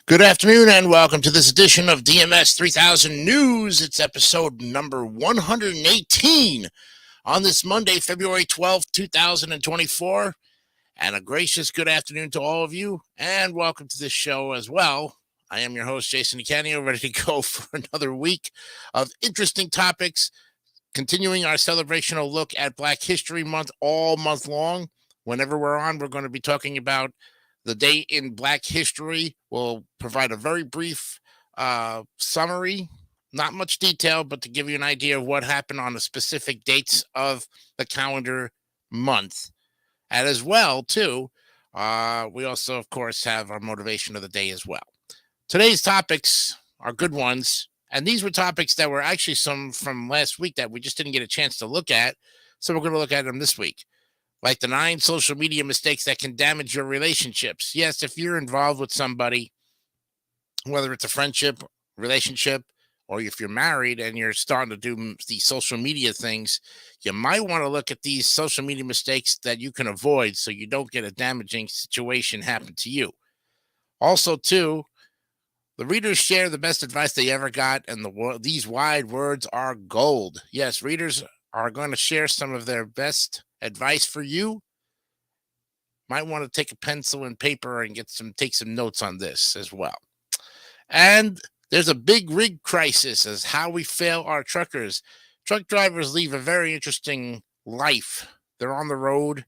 Good afternoon and welcome to this edition of DMS 3000 News. It's episode number 118 on this Monday, February 12th, 2024. And a gracious good afternoon to all of you and welcome to this show as well. I am your host, Jason Nicanio, ready to go for another week of interesting topics, continuing our celebrational look at Black History Month all month long. Whenever we're on, we're going to be talking about the day in Black history. Will provide a very brief summary, not much detail, but to give you an idea of what happened on the specific dates of the calendar month. And as well, too, we also, of course, have our motivation of the day as well. Today's topics are good ones. And these were topics that were actually some from last week that we just didn't get a chance to look at. So we're going to look at them this week. Like the 9 social media mistakes that can damage your relationships. Yes, if you're involved with somebody, whether it's a friendship, relationship, or if you're married and you're starting to do these social media things, you might want to look at these social media mistakes that you can avoid so you don't get a damaging situation happen to you. Also, too, the readers share the best advice they ever got, and these wide words are gold. Yes, readers are going to share some of their best advice for you. Might want to take a pencil and paper and take some notes on this as well. And there's a big rig crisis as how we fail our truckers. Truck drivers leave a very interesting life. They're on the road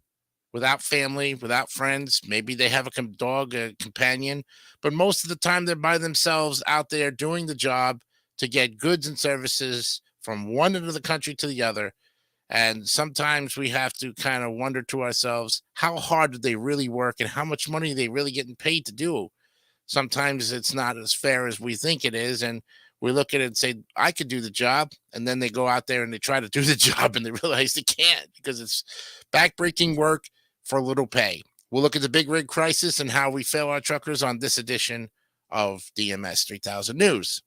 without family, without friends. Maybe they have a dog, a companion, but most of the time they're by themselves out there doing the job to get goods and services from one end of the country to the other. And sometimes we have to kind of wonder to ourselves, how hard do they really work and how much money are they really getting paid to do? Sometimes it's not as fair as we think it is. And we look at it and say, I could do the job. And then they go out there and they try to do the job and they realize they can't because it's backbreaking work for little pay. We'll look at the big rig crisis and how we fail our truckers on this edition of DMS 3000 News.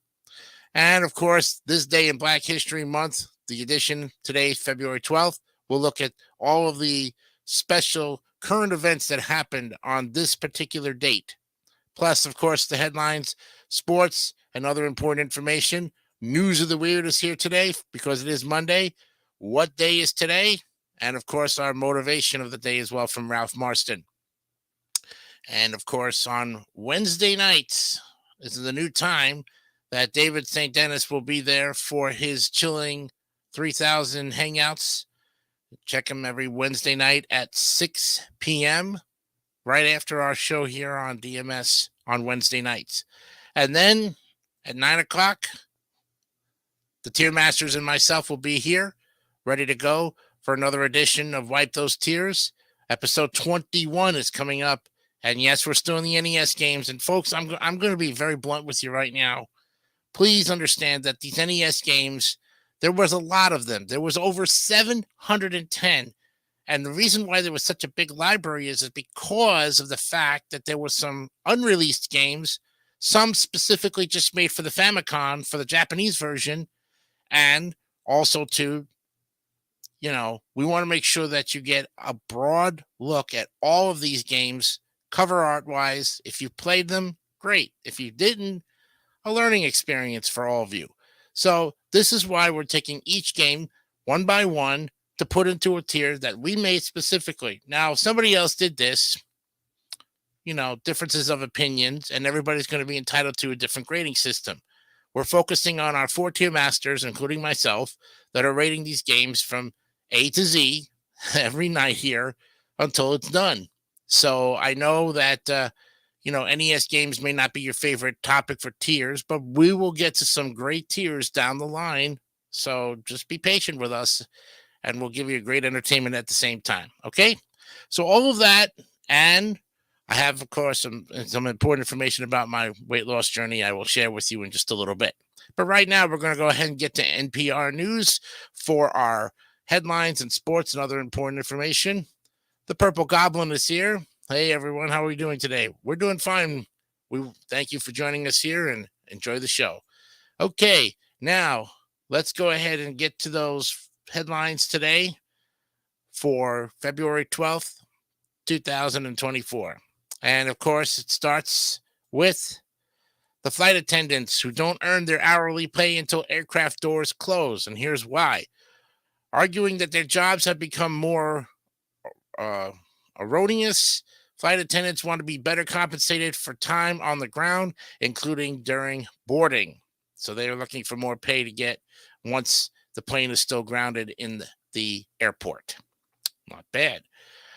And of course, this day in Black History Month, the edition today, February 12th, we'll look at all of the special current events that happened on this particular date. Plus, of course, the headlines, sports, and other important information. News of the Weird is here today because it is Monday. What day is today? And, of course, our motivation of the day as well from Ralph Marston. And, of course, on Wednesday nights, this is the new time that David St. Dennis will be there for his Chilling 3000 Hangouts. Check him every Wednesday night at 6 p.m., right after our show here on DMS on Wednesday nights. And then at 9 o'clock, the Tier Masters and myself will be here, ready to go for another edition of Wipe Those Tears. Episode 21 is coming up. And yes, we're still in the NES games. And folks, I'm going to be very blunt with you right now. Please understand that these NES games, there was a lot of them. There was over 710. And the reason why there was such a big library is because of the fact that there were some unreleased games, some specifically just made for the Famicom, for the Japanese version. And also, too, we want to make sure that you get a broad look at all of these games, cover art-wise. If you played them, great. If you didn't, a learning experience for all of you. So this is why we're taking each game one by one to put into a tier that we made specifically. Now, if somebody else did this, differences of opinions, and everybody's going to be entitled to a different grading system. We're focusing on our 4 tier masters, including myself, that are rating these games from A to Z every night here until it's done. So I know that, NES games may not be your favorite topic for tiers, but we will get to some great tiers down the line. So just be patient with us, and we'll give you great entertainment at the same time. Okay? So all of that, and I have, of course, some important information about my weight loss journey I will share with you in just a little bit. But right now, we're going to go ahead and get to NPR News for our headlines and sports and other important information. The Purple Goblin is here. Hey, everyone. How are we doing today? We're doing fine. We thank you for joining us here and enjoy the show. Okay, now let's go ahead and get to those headlines today for February 12th, 2024. And of course, it starts with the flight attendants who don't earn their hourly pay until aircraft doors close. And here's why. Arguing that their jobs have become more uh, erroneous. Flight attendants want to be better compensated for time on the ground, including during boarding. So they're looking for more pay to get once the plane is still grounded in the airport. Not bad.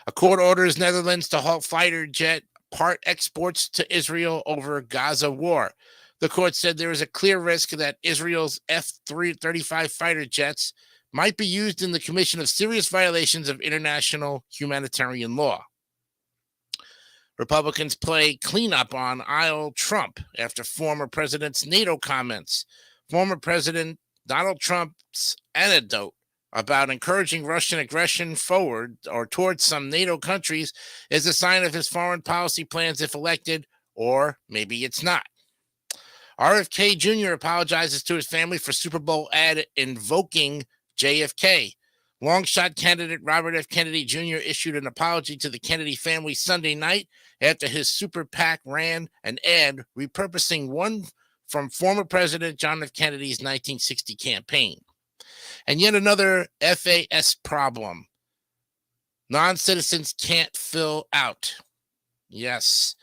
A court orders Netherlands to halt fighter jet part exports to Israel over Gaza war. The court said there is a clear risk that Israel's F-35 fighter jets might be used in the commission of serious violations of international humanitarian law. Republicans play cleanup on aisle Trump after former president's NATO comments. Former President Donald Trump's anecdote about encouraging Russian aggression forward or towards some NATO countries is a sign of his foreign policy plans if elected, or maybe it's not. RFK Jr. apologizes to his family for Super Bowl ad invoking JFK. Long-shot candidate Robert F. Kennedy Jr. issued an apology to the Kennedy family Sunday night after his super PAC ran an ad repurposing one from former President John F. Kennedy's 1960 campaign. And yet another FAS problem. Non-citizens can't fill out. Yes.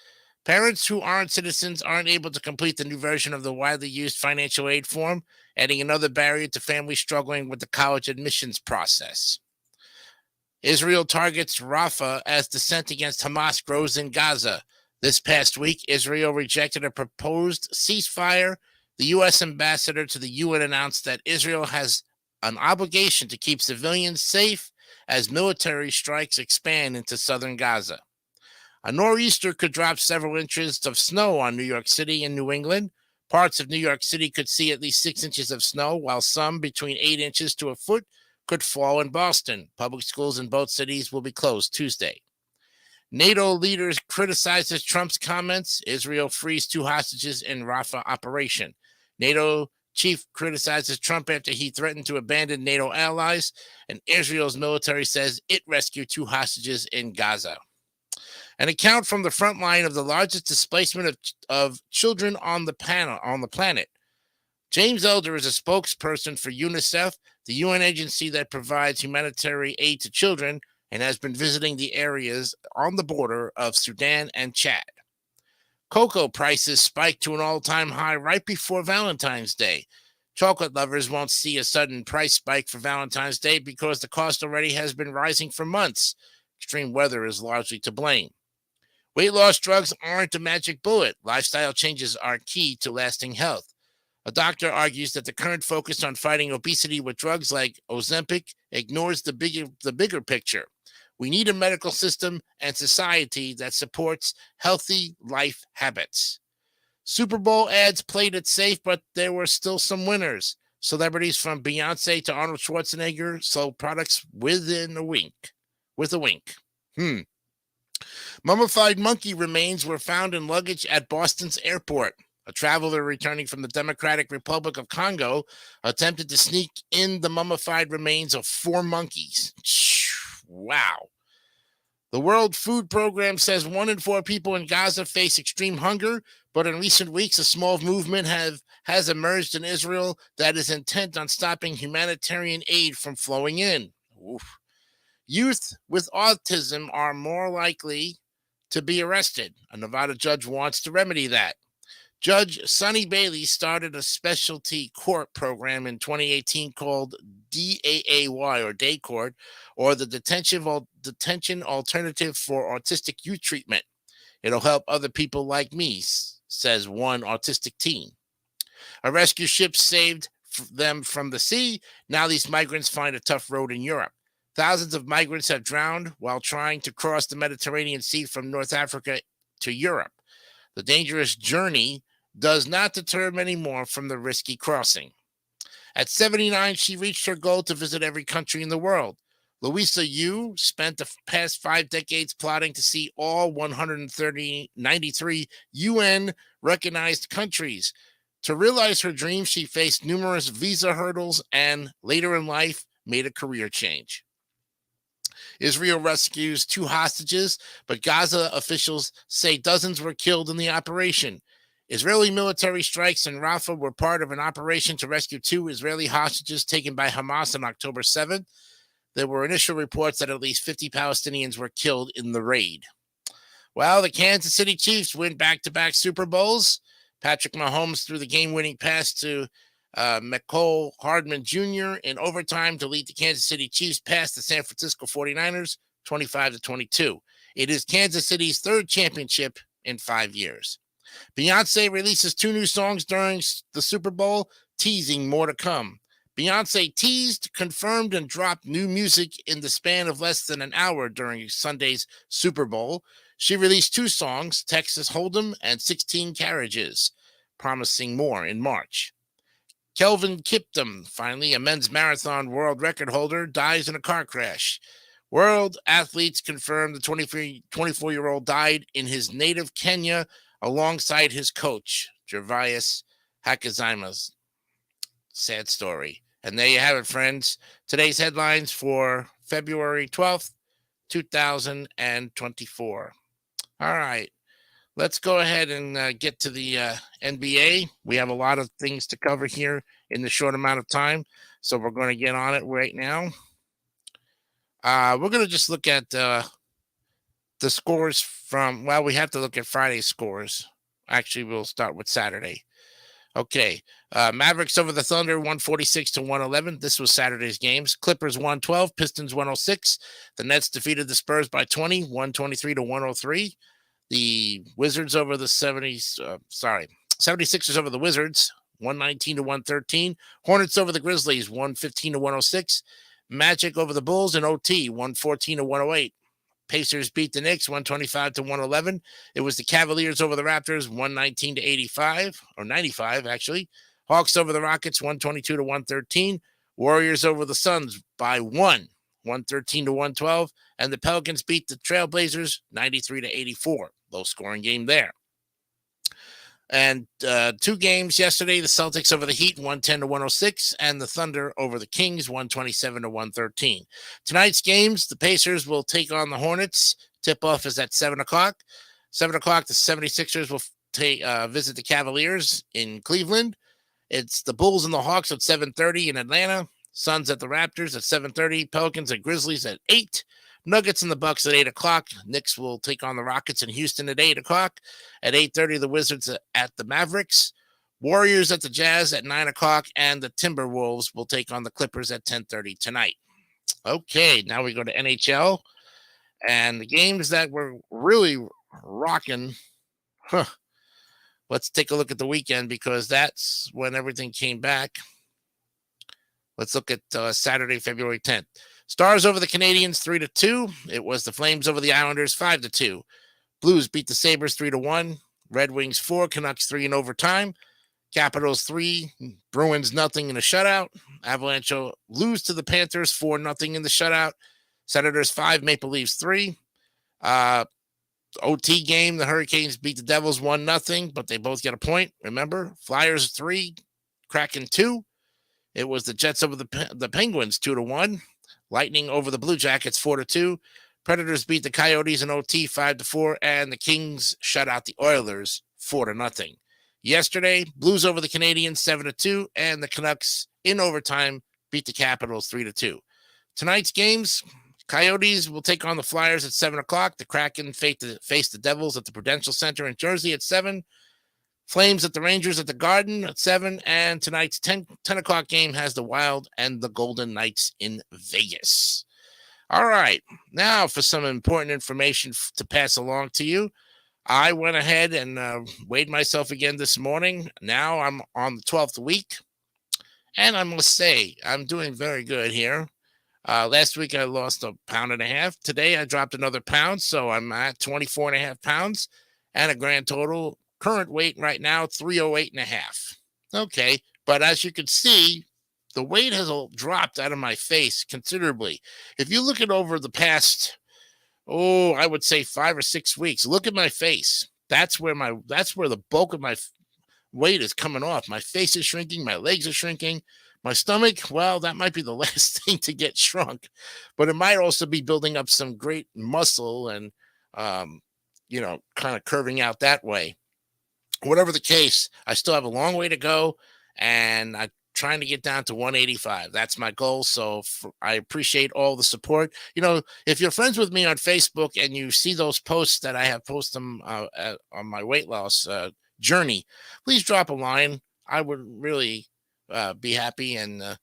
Parents who aren't citizens aren't able to complete the new version of the widely used financial aid form, adding another barrier to families struggling with the college admissions process. Israel targets Rafah as dissent against Hamas grows in Gaza. This past week, Israel rejected a proposed ceasefire. The U.S. ambassador to the UN announced that Israel has an obligation to keep civilians safe as military strikes expand into southern Gaza. A nor'easter could drop several inches of snow on New York City and New England. Parts of New York City could see at least 6 inches of snow, while some between 8 inches to a foot could fall in Boston. Public schools in both cities will be closed Tuesday. NATO leaders criticizes Trump's comments. Israel frees 2 hostages in Rafah operation. NATO chief criticizes Trump after he threatened to abandon NATO allies, and Israel's military says it rescued 2 hostages in Gaza. An account from the front line of the largest displacement of children on the planet. James Elder is a spokesperson for UNICEF, the UN agency that provides humanitarian aid to children, and has been visiting the areas on the border of Sudan and Chad. Cocoa prices spiked to an all-time high right before Valentine's Day. Chocolate lovers won't see a sudden price spike for Valentine's Day because the cost already has been rising for months. Extreme weather is largely to blame. Weight loss drugs aren't a magic bullet. Lifestyle changes are key to lasting health. A doctor argues that the current focus on fighting obesity with drugs like Ozempic ignores the bigger picture. We need a medical system and society that supports healthy life habits. Super Bowl ads played it safe, but there were still some winners. Celebrities from Beyonce to Arnold Schwarzenegger sold products with a wink. Mummified monkey remains were found in luggage at Boston's airport. A traveler returning from the Democratic Republic of Congo attempted to sneak in the mummified remains of 4 monkeys. Wow. The World Food Program says 1 in 4 people in Gaza face extreme hunger, but in recent weeks, a small movement has emerged in Israel that is intent on stopping humanitarian aid from flowing in. Oof. Youth with autism are more likely to be arrested. A Nevada judge wants to remedy that. Judge Sonny Bailey started a specialty court program in 2018 called DAAY, or Day Court, or the Detention Alternative for Autistic Youth Treatment. It'll help other people like me, says one autistic teen. A rescue ship saved them from the sea. Now these migrants find a tough road in Europe. Thousands of migrants have drowned while trying to cross the Mediterranean Sea from North Africa to Europe. The dangerous journey does not deter many more from the risky crossing. At 79, she reached her goal to visit every country in the world. Louisa Yu spent the past 5 decades plotting to see all 193 UN-recognized countries. To realize her dream, she faced numerous visa hurdles and, later in life, made a career change. Israel rescues 2 hostages, but Gaza officials say dozens were killed in the operation. Israeli military strikes in Rafah were part of an operation to rescue 2 Israeli hostages taken by Hamas on October 7th. There were initial reports that at least 50 Palestinians were killed in the raid. Well, the Kansas City Chiefs win back-to-back Super Bowls. Patrick Mahomes threw the game-winning pass to Mecole Hardman Jr. in overtime to lead the Kansas City Chiefs past the San Francisco 49ers 25-22. It is Kansas City's third championship in 5 years. Beyonce releases 2 new songs during the Super Bowl, teasing more to come. Beyonce teased, confirmed, and dropped new music in the span of less than an hour during Sunday's Super Bowl. She released 2 songs, Texas Hold'em and 16 Carriages, promising more in March. Kelvin Kiptum, finally a men's marathon world record holder, dies in a car crash. World athletes confirmed the 24-year-old died in his native Kenya alongside his coach, Gervais Hakizimana. Sad story. And there you have it, friends. Today's headlines for February 12th, 2024. All right. Let's go ahead and get to the NBA. We have a lot of things to cover here in the short amount of time, so we're going to get on it right now. We're going to just look at the scores from, well, we have to look at Friday's scores. Actually, we'll start with Saturday. Okay. Mavericks over the Thunder, 146-111. This was Saturday's games. Clippers 112, Pistons 106. The Nets defeated the Spurs by 20, 123-103. The Wizards over the 76ers over the Wizards, 119-113. Hornets over the Grizzlies, 115-106. Magic over the Bulls in OT, 114-108. Pacers beat the Knicks 125-111. It was the Cavaliers over the Raptors 119-85, or 95 actually. Hawks over the Rockets 122-113. Warriors over the Suns by 113-112, and the Pelicans beat the Trailblazers 93-84. Low scoring game there. And 2 games yesterday, the Celtics over the Heat 110-106, and the Thunder over the Kings 127-113. Tonight's games, the Pacers will take on the Hornets. Tip-off is at 7 o'clock. 7 o'clock, the 76ers will visit the Cavaliers in Cleveland. It's the Bulls and the Hawks at 7:30 in Atlanta. Suns at the Raptors at 7:30. Pelicans at Grizzlies at 8. Nuggets and the Bucks at 8 o'clock. Knicks will take on the Rockets in Houston at 8 o'clock. At 8:30, the Wizards at the Mavericks. Warriors at the Jazz at 9 o'clock. And the Timberwolves will take on the Clippers at 10:30 tonight. Okay, now we go to NHL. And the games that were really rocking. Let's take a look at the weekend because that's when everything came back. Let's look at Saturday, February 10th. Stars over the Canadiens 3-2. It was the Flames over the Islanders 5-2. Blues beat the Sabres 3-1. Red Wings 4, Canucks 3 in overtime. Capitals 3, Bruins nothing in a shutout. Avalanche lose to the Panthers 4-0 in the shutout. Senators 5, Maple Leafs 3. OT game, the Hurricanes beat the Devils 1-0, but they both get a point. Remember, Flyers 3, Kraken 2. It was the Jets over the Penguins 2-1. Lightning over the Blue Jackets 4-2. Predators beat the Coyotes in OT 5-4, and the Kings shut out the Oilers 4-0. Yesterday, Blues over the Canadiens 7-2, and the Canucks in overtime beat the Capitals 3-2. Tonight's games, Coyotes will take on the Flyers at 7 o'clock. The Kraken face the Devils at the Prudential Center in Jersey at 7. Flames at the Rangers at the Garden at 7. And tonight's 10 o'clock game has the Wild and the Golden Knights in Vegas. All right. Now for some important information to pass along to you. I went ahead and weighed myself again this morning. Now I'm on the 12th week. And I must say, I'm doing very good here. Last week I lost 1.5 pounds. Today I dropped another pound. So I'm at 24.5 pounds and a grand total. Current weight right now, 308.5. Okay, but as you can see, the weight has dropped out of my face considerably. If you look at over the past, I would say 5 or 6 weeks, look at my face. That's where the bulk of my weight is coming off. My face is shrinking, my legs are shrinking. My stomach, well, that might be the last thing to get shrunk, but it might also be building up some great muscle and, kind of curving out that way. whatever the case, I still have a long way to go, and I'm trying to get down to 185. That's my goal. So I appreciate all the support. If you're friends with me on Facebook and you see those posts that I have posted on my weight loss journey, please drop a line. I would really be happy and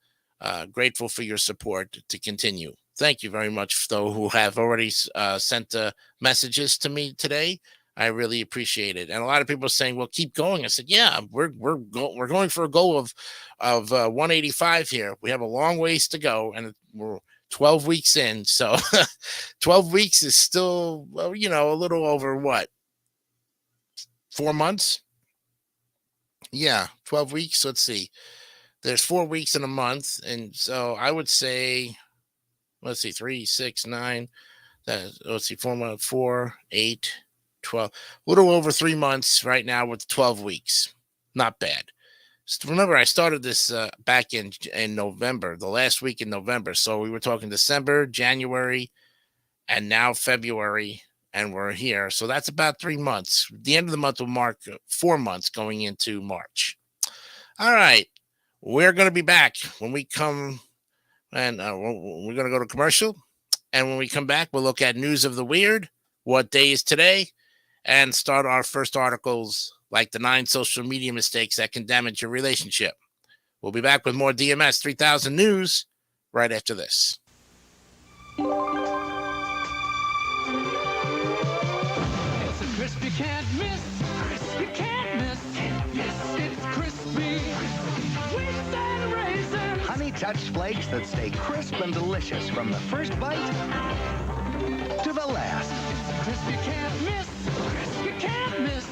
grateful for your support to continue. Thank you very much, though, who have already sent messages to me today. I really appreciate it. And a lot of people are saying, "Well, keep going." I said, "Yeah, we're going for a goal of 185 here. We have a long ways to go, and we're 12 weeks in. So 12 weeks is still, a little over what, 4 months? Yeah, 12 weeks. Let's see. There's 4 weeks in a month, and so I would say, let's see, 3, 6, 9. Let's see, 4 months, 4, 8, 12, a little over 3 months right now with 12 weeks. Not bad. Remember, I started this back in November, the last week in November. So we were talking December, January, and now February, and we're here. So that's about 3 months. The end of the month will mark 4 months going into March. All right. We're going to be back when we come, and we're going to go to commercial. And when we come back, we'll look at news of the weird, what day is today, and start our first articles like the 9 social media mistakes that can damage your relationship. We'll be back with more DMS 3000 news right after this. It's a crisp you can't miss. Crisp you can't miss. It's crispy. Sweet and raisin. Honey Touch Flakes that stay crisp and delicious from the first bite to the last. It's crisp you can't miss. Crisp you can't miss.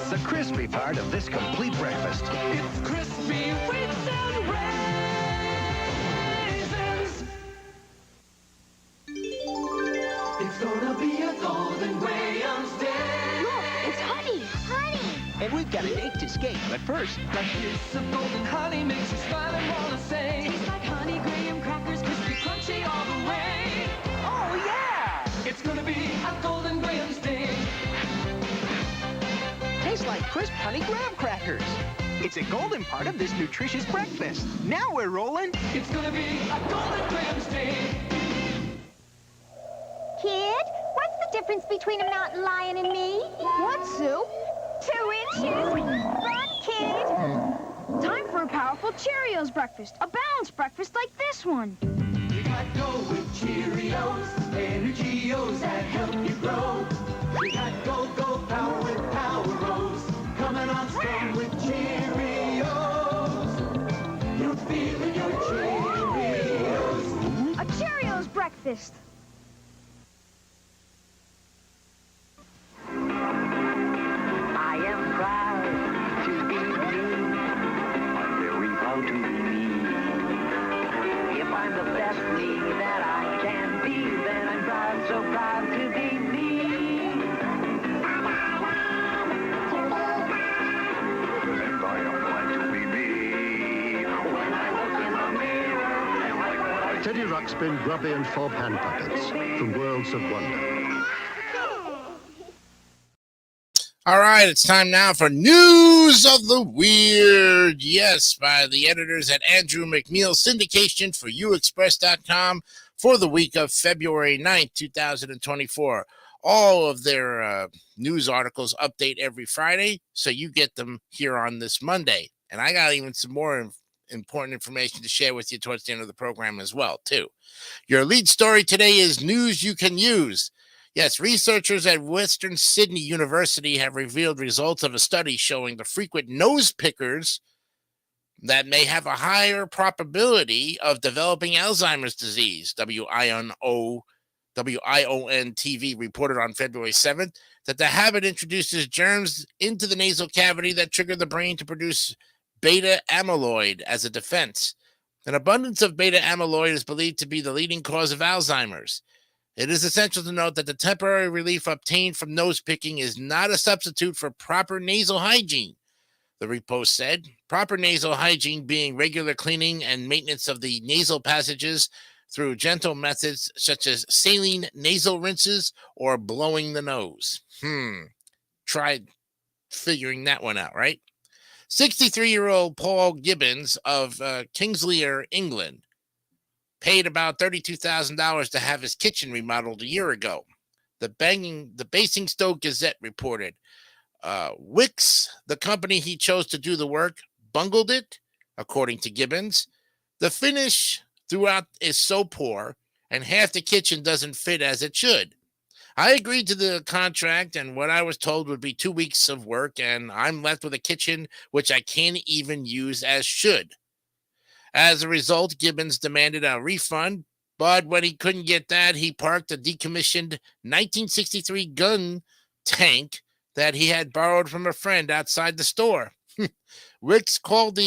The crispy part of this complete breakfast. It's crispy wheats and raisins. It's gonna be a golden Grahams day. Look, it's honey. Honey. And we've got a date to escape, but first, Like kiss of golden honey makes you smile and wanna say. Tastes like honey graham crackers, crispy, Crunchy all the way. Oh yeah! It's gonna be a golden Grahams day. tastes like crisp honey graham crackers. It's a golden part of this nutritious breakfast. Now we're rolling. It's gonna be a golden Grahams day. Kid, what's the difference between a mountain lion and me? What, Sue? 2 inches. Run, kid. Time for a powerful Cheerios breakfast. A balanced breakfast like this one. We got Go with Cheerios, Energios that help you grow. We got Go Power with Power Rose, coming on strong with Cheerios. You're feeling your Cheerios. A Cheerios breakfast. I am proud to be me. I'm very proud to be me. If I'm the best me that I can be, then I'm proud, so proud to be me. And I am glad to be me. When I look in the mirror, I like what I Teddy Ruxpin, Grubby and Fob hand puppets from Worlds of Wonder. All right, it's time now for News of the Weird. Yes, by the editors at Andrew McNeil Syndication for uexpress.com for the week of February 9th, 2024. All of their news articles update every Friday, so you get them here on this Monday. And I got even some more important information to share with you towards the end of the program as well, too. Your lead story today is news you can use. Yes, researchers at Western Sydney University have revealed results of a study showing the frequent nose pickers that may have a higher probability of developing Alzheimer's disease. WION-TV reported on February 7th that the habit introduces germs into the nasal cavity that trigger the brain to produce beta amyloid as a defense. An abundance of beta amyloid is believed to be the leading cause of Alzheimer's. It is essential to note that the temporary relief obtained from nose picking is not a substitute for proper nasal hygiene. The report said, proper nasal hygiene being regular cleaning and maintenance of the nasal passages through gentle methods such as saline nasal rinses or blowing the nose. Try figuring that one out, right? 63-year-old Paul Gibbons of Kingsclear, England, paid about $32,000 to have his kitchen remodeled a year ago. The Basingstoke Gazette reported. Wix, the company he chose to do the work, bungled it, according to Gibbons. The finish throughout is so poor, and half the kitchen doesn't fit as it should. I agreed to the contract, and what I was told would be 2 weeks of work, and I'm left with a kitchen which I can't even use as should. As a result, Gibbons demanded a refund, but when he couldn't get that, he parked a decommissioned 1963 gun tank that he had borrowed from a friend outside the store. Wicks called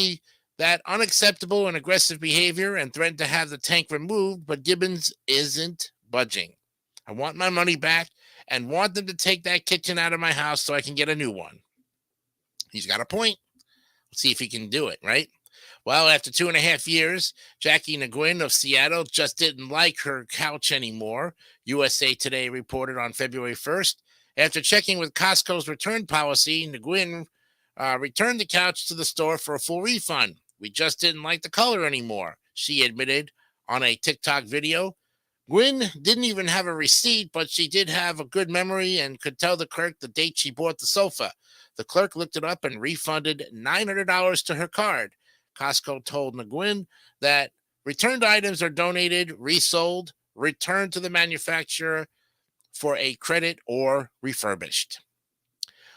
that unacceptable and aggressive behavior and threatened to have the tank removed, but Gibbons isn't budging. I want my money back and want them to take that kitchen out of my house so I can get a new one. He's got a point. Let's see if he can do it, right? Well, after 2.5 years, Jackie Nguyen of Seattle just didn't like her couch anymore, USA Today reported on February 1st. After checking with Costco's return policy, Nguyen returned the couch to the store for a full refund. We just didn't like the color anymore, she admitted on a TikTok video. Gwyn didn't even have a receipt, but she did have a good memory and could tell the clerk the date she bought the sofa. The clerk looked it up and refunded $900 to her card. Costco told Nguyen that returned items are donated, resold, returned to the manufacturer for a credit or refurbished.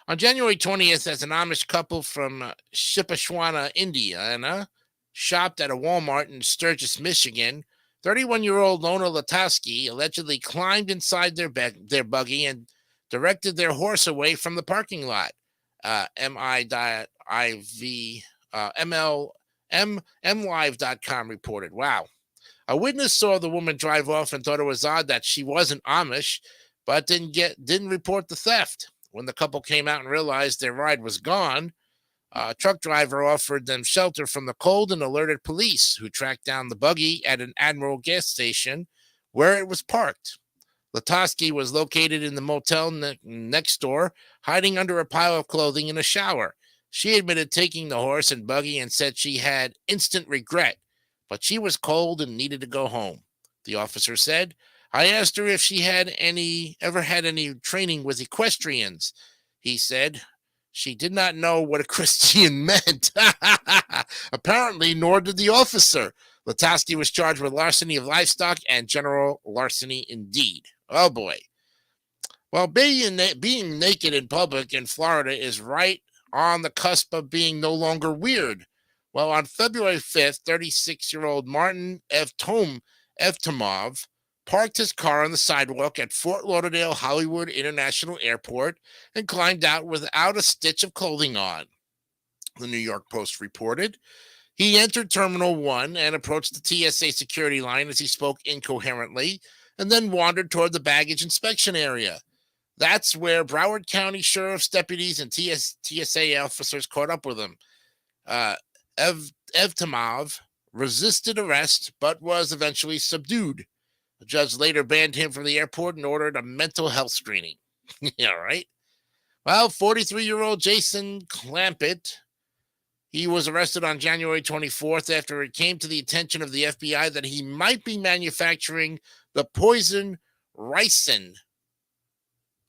On January 20th, as an Amish couple from Shipashwana, Indiana, shopped at a Walmart in Sturgis, Michigan, 31-year-old Lona Latowski allegedly climbed inside their buggy and directed their horse away from the parking lot. MLive.com reported. Wow. A witness saw the woman drive off and thought it was odd that she wasn't Amish, but didn't report the theft. When the couple came out and realized their ride was gone, a truck driver offered them shelter from the cold and alerted police, who tracked down the buggy at an Admiral gas station where it was parked. Latowski was located in the motel next door, hiding under a pile of clothing in a shower. She admitted taking the horse and buggy and said she had instant regret, but she was cold and needed to go home. The officer said, I asked her if she had ever had any training with equestrians. He said she did not know what equestrian meant. Apparently, nor did the officer. Latowski was charged with larceny of livestock and general larceny indeed. Oh, boy. Well, being naked in public in Florida is right on the cusp of being no longer weird. Well, on February 5th, 36-year-old Martin Evtomov parked his car on the sidewalk at Fort Lauderdale Hollywood International Airport and climbed out without a stitch of clothing on, the New York Post reported. He entered Terminal 1 and approached the TSA security line as he spoke incoherently, and then wandered toward the baggage inspection area. That's where Broward County Sheriff's deputies and TSA officers caught up with him. Evtomov resisted arrest, but was eventually subdued. The judge later banned him from the airport and ordered a mental health screening. Yeah, right? Well, 43-year-old Jason Clampett, he was arrested on January 24th after it came to the attention of the FBI that he might be manufacturing the poison ricin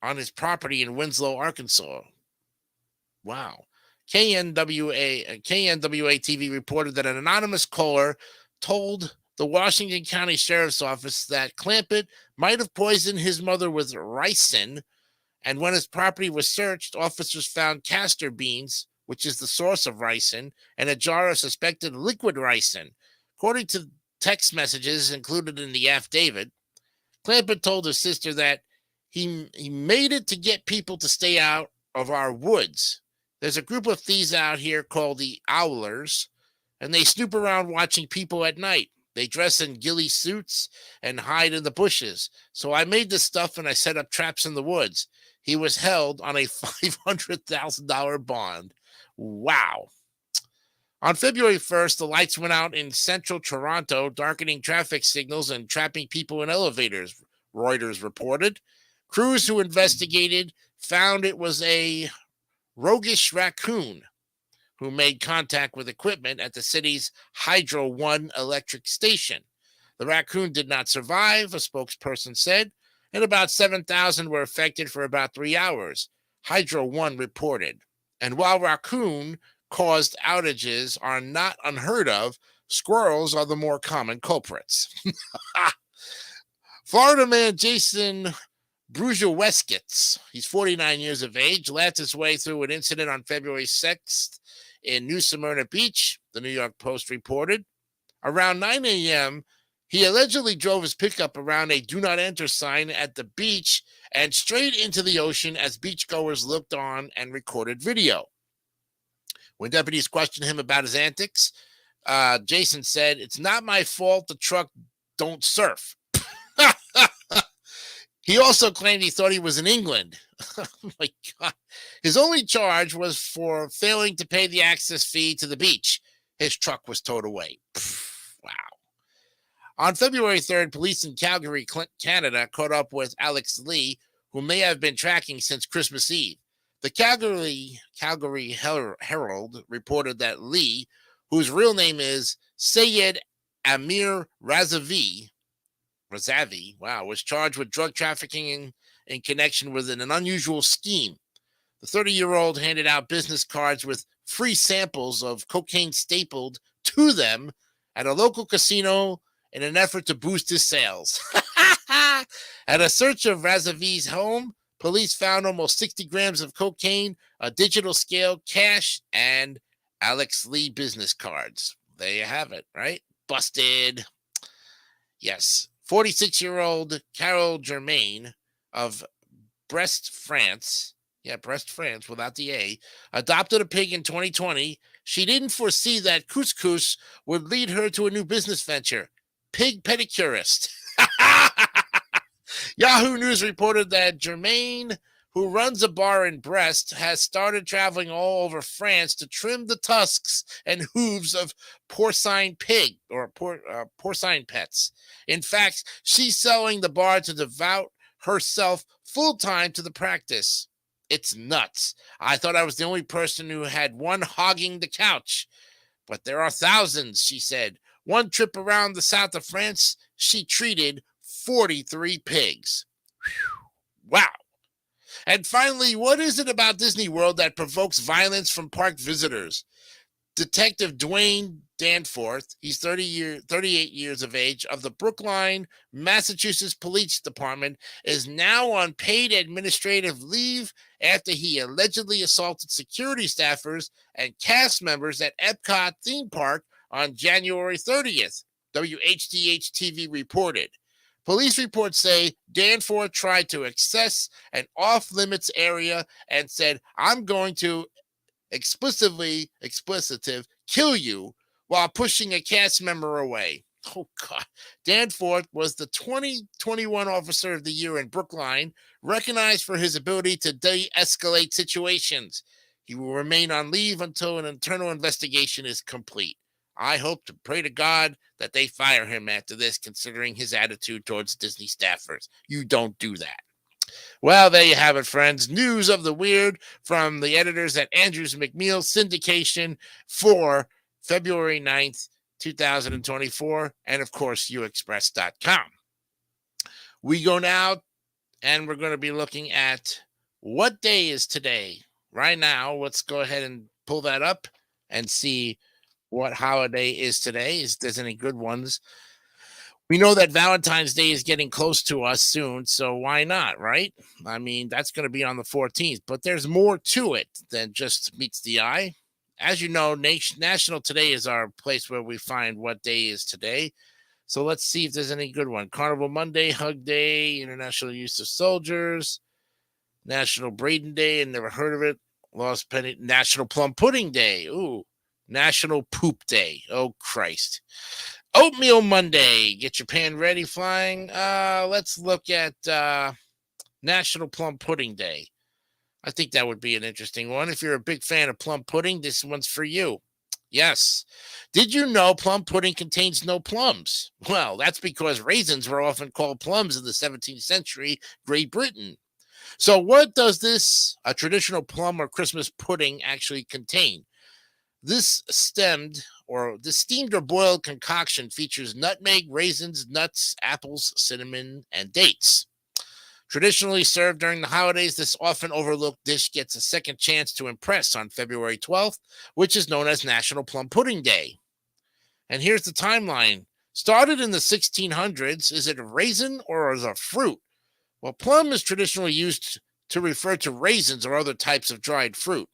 on his property in Winslow, Arkansas. Wow. KNWA TV reported that an anonymous caller told the Washington County Sheriff's Office that Clampett might have poisoned his mother with ricin, and when his property was searched, officers found castor beans, which is the source of ricin, and a jar of suspected liquid ricin. According to text messages included in the affidavit, Clampett told his sister that he made it to get people to stay out of our woods. There's a group of thieves out here called the Owlers, and they snoop around watching people at night. They dress in ghillie suits and hide in the bushes. So I made this stuff and I set up traps in the woods. He was held on a $500,000 bond. Wow. On February 1st, the lights went out in central Toronto, darkening traffic signals and trapping people in elevators, Reuters reported. Crews who investigated found it was a roguish raccoon who made contact with equipment at the city's Hydro One electric station. The raccoon did not survive, a spokesperson said, and about 7,000 were affected for about 3 hours, Hydro One reported. And while raccoon caused outages are not unheard of, squirrels are the more common culprits. Florida man Jason Brzezinski, he's 49 years of age, laughed his way through an incident on February 6th in New Smyrna Beach, the New York Post reported. Around 9 a.m., he allegedly drove his pickup around a do not enter sign at the beach and straight into the ocean as beachgoers looked on and recorded video. When deputies questioned him about his antics, Jason said, "It's not my fault the truck don't surf." He also claimed he thought he was in England. Oh my God. His only charge was for failing to pay the access fee to the beach. His truck was towed away. Wow. On February 3rd, police in Calgary, Canada, caught up with Alex Lee, whom they have been tracking since Christmas Eve. The Calgary Herald reported that Lee, whose real name is Sayed Amir Razavi, was charged with drug trafficking in connection with an unusual scheme. The 30-year-old handed out business cards with free samples of cocaine stapled to them at a local casino in an effort to boost his sales. At a search of Razavi's home, police found almost 60 grams of cocaine, a digital scale, cash, and Alex Lee business cards. There you have it, right? Busted. Yes. 46-year-old Carol Germain of Brest, France, Brest, France, without the A, adopted a pig in 2020. She didn't foresee that couscous would lead her to a new business venture, pig pedicurist. Yahoo News reported that Germain, who runs a bar in Brest, has started traveling all over France to trim the tusks and hooves of porcine pig or porcine pets. In fact, she's selling the bar to devote herself full-time to the practice. It's nuts. I thought I was the only person who had one hogging the couch, but there are thousands, she said. One trip around the south of France, she treated 43 pigs. Whew. Wow. And finally, what is it about Disney World that provokes violence from park visitors? Detective Dwayne Danforth, he's 38 years of age, of the Brookline, Massachusetts Police Department, is now on paid administrative leave after he allegedly assaulted security staffers and cast members at Epcot theme park on January 30th, WHDH-TV reported. Police reports say Danforth tried to access an off-limits area and said, "I'm going to explicitive kill you," while pushing a cast member away. Oh, God. Danforth was the 2021 Officer of the Year in Brookline, recognized for his ability to de-escalate situations. He will remain on leave until an internal investigation is complete. I hope to pray to God that they fire him after this, considering his attitude towards Disney staffers. You don't do that. Well, there you have it, friends. News of the weird from the editors at Andrews McMeel Syndication for February 9th, 2024, and of course, uexpress.com. We go now, and we're going to be looking at what day is today. Right now, let's go ahead and pull that up and see what holiday is today. Is there's any good ones? We know that Valentine's Day is getting close to us soon, so why not, right? I mean, that's going to be on the 14th, but there's more to it than just meets the eye. As you know, National Today is our place where we find what day is today. So let's see if there's any good one. Carnival Monday, Hug Day, International Use of Soldiers, National Braden Day, and never heard of it. Lost Penny, National Plum Pudding Day. Ooh. National Poop Day. Oh, Christ. Oatmeal Monday. Get your pan ready, flying. Let's look at National Plum Pudding Day. I think that would be an interesting one. If you're a big fan of plum pudding, this one's for you. Yes. Did you know plum pudding contains no plums? Well, that's because raisins were often called plums in the 17th century Great Britain. So what does a traditional plum or Christmas pudding actually contain? This steamed or boiled concoction features nutmeg, raisins, nuts, apples, cinnamon, and dates. Traditionally served during the holidays, this often overlooked dish gets a second chance to impress on February 12th, which is known as National Plum Pudding Day. And here's the timeline. Started in the 1600s, is it a raisin or is it a fruit? Well, plum is traditionally used to refer to raisins or other types of dried fruit.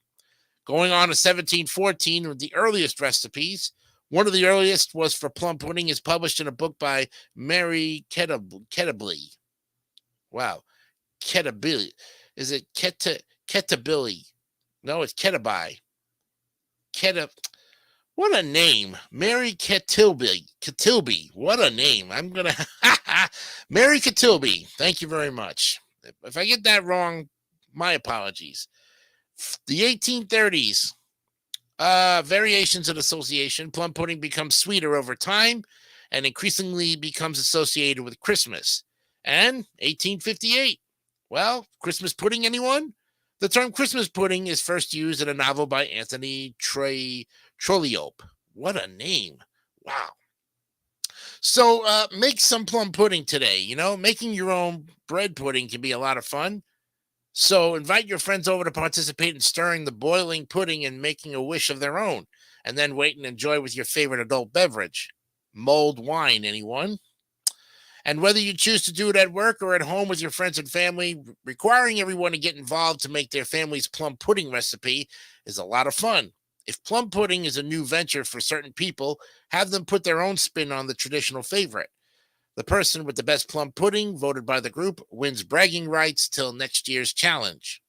Going on to 1714 with the earliest recipes. One of the earliest was for plum pudding is published in a book by Mary Ketably. Wow. Ketably. Is it Ketably? No, it's Ketabai. What a name. Mary Ketilby. What a name. Mary Ketilby. Thank you very much. If I get that wrong, my apologies. The 1830s. Variations of association. Plum pudding becomes sweeter over time and increasingly becomes associated with Christmas. And 1858. Well, Christmas pudding, anyone? The term Christmas pudding is first used in a novel by Anthony Trollope. What a name. Wow. So make some plum pudding today. Making your own bread pudding can be a lot of fun. So invite your friends over to participate in stirring the boiling pudding and making a wish of their own. And then wait and enjoy with your favorite adult beverage. Mulled wine, anyone? And whether you choose to do it at work or at home with your friends and family, requiring everyone to get involved to make their family's plum pudding recipe is a lot of fun. If plum pudding is a new venture for certain people, have them put their own spin on the traditional favorite. The person with the best plum pudding, voted by the group, wins bragging rights till next year's challenge.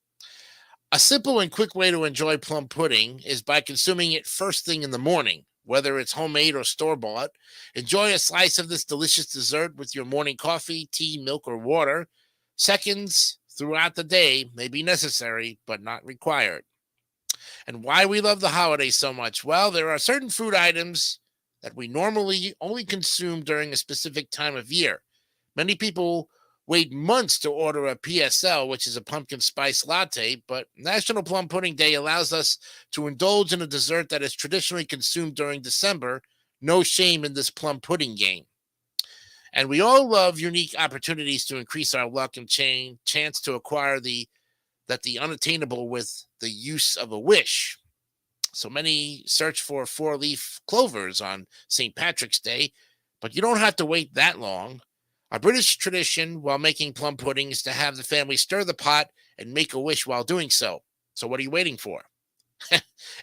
A simple and quick way to enjoy plum pudding is by consuming it first thing in the morning. Whether it's homemade or store-bought, enjoy a slice of this delicious dessert with your morning coffee, tea, milk, or water. Seconds throughout the day may be necessary, but not required. And why we love the holidays so much? Well, there are certain food items that we normally only consume during a specific time of year. Many people wait months to order a PSL, which is a pumpkin spice latte, but National Plum Pudding Day allows us to indulge in a dessert that is traditionally consumed during December. No shame in this plum pudding game. And we all love unique opportunities to increase our luck and chance to acquire the unattainable with the use of a wish. So many search for four-leaf clovers on St. Patrick's Day, but you don't have to wait that long. A British tradition while making plum pudding is to have the family stir the pot and make a wish while doing so. So what are you waiting for?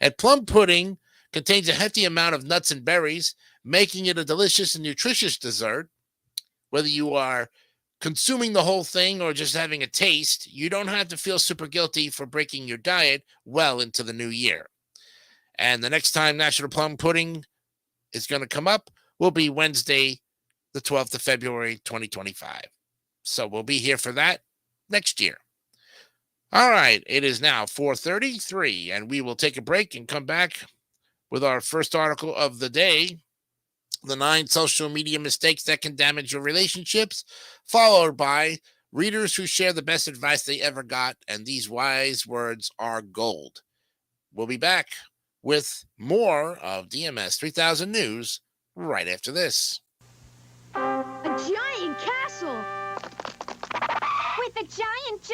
And plum pudding contains a hefty amount of nuts and berries, making it a delicious and nutritious dessert. Whether you are consuming the whole thing or just having a taste, you don't have to feel super guilty for breaking your diet well into the new year. And the next time National Plum Pudding is going to come up will be Wednesday, the 12th of February, 2025. So we'll be here for that next year. All right, it is now 4:33, and we will take a break and come back with our first article of the day, the 9 social media mistakes that can damage your relationships, followed by readers who share the best advice they ever got, and these wise words are gold. We'll be back with more of DMS 3000 News right after this. A giant castle! With a giant!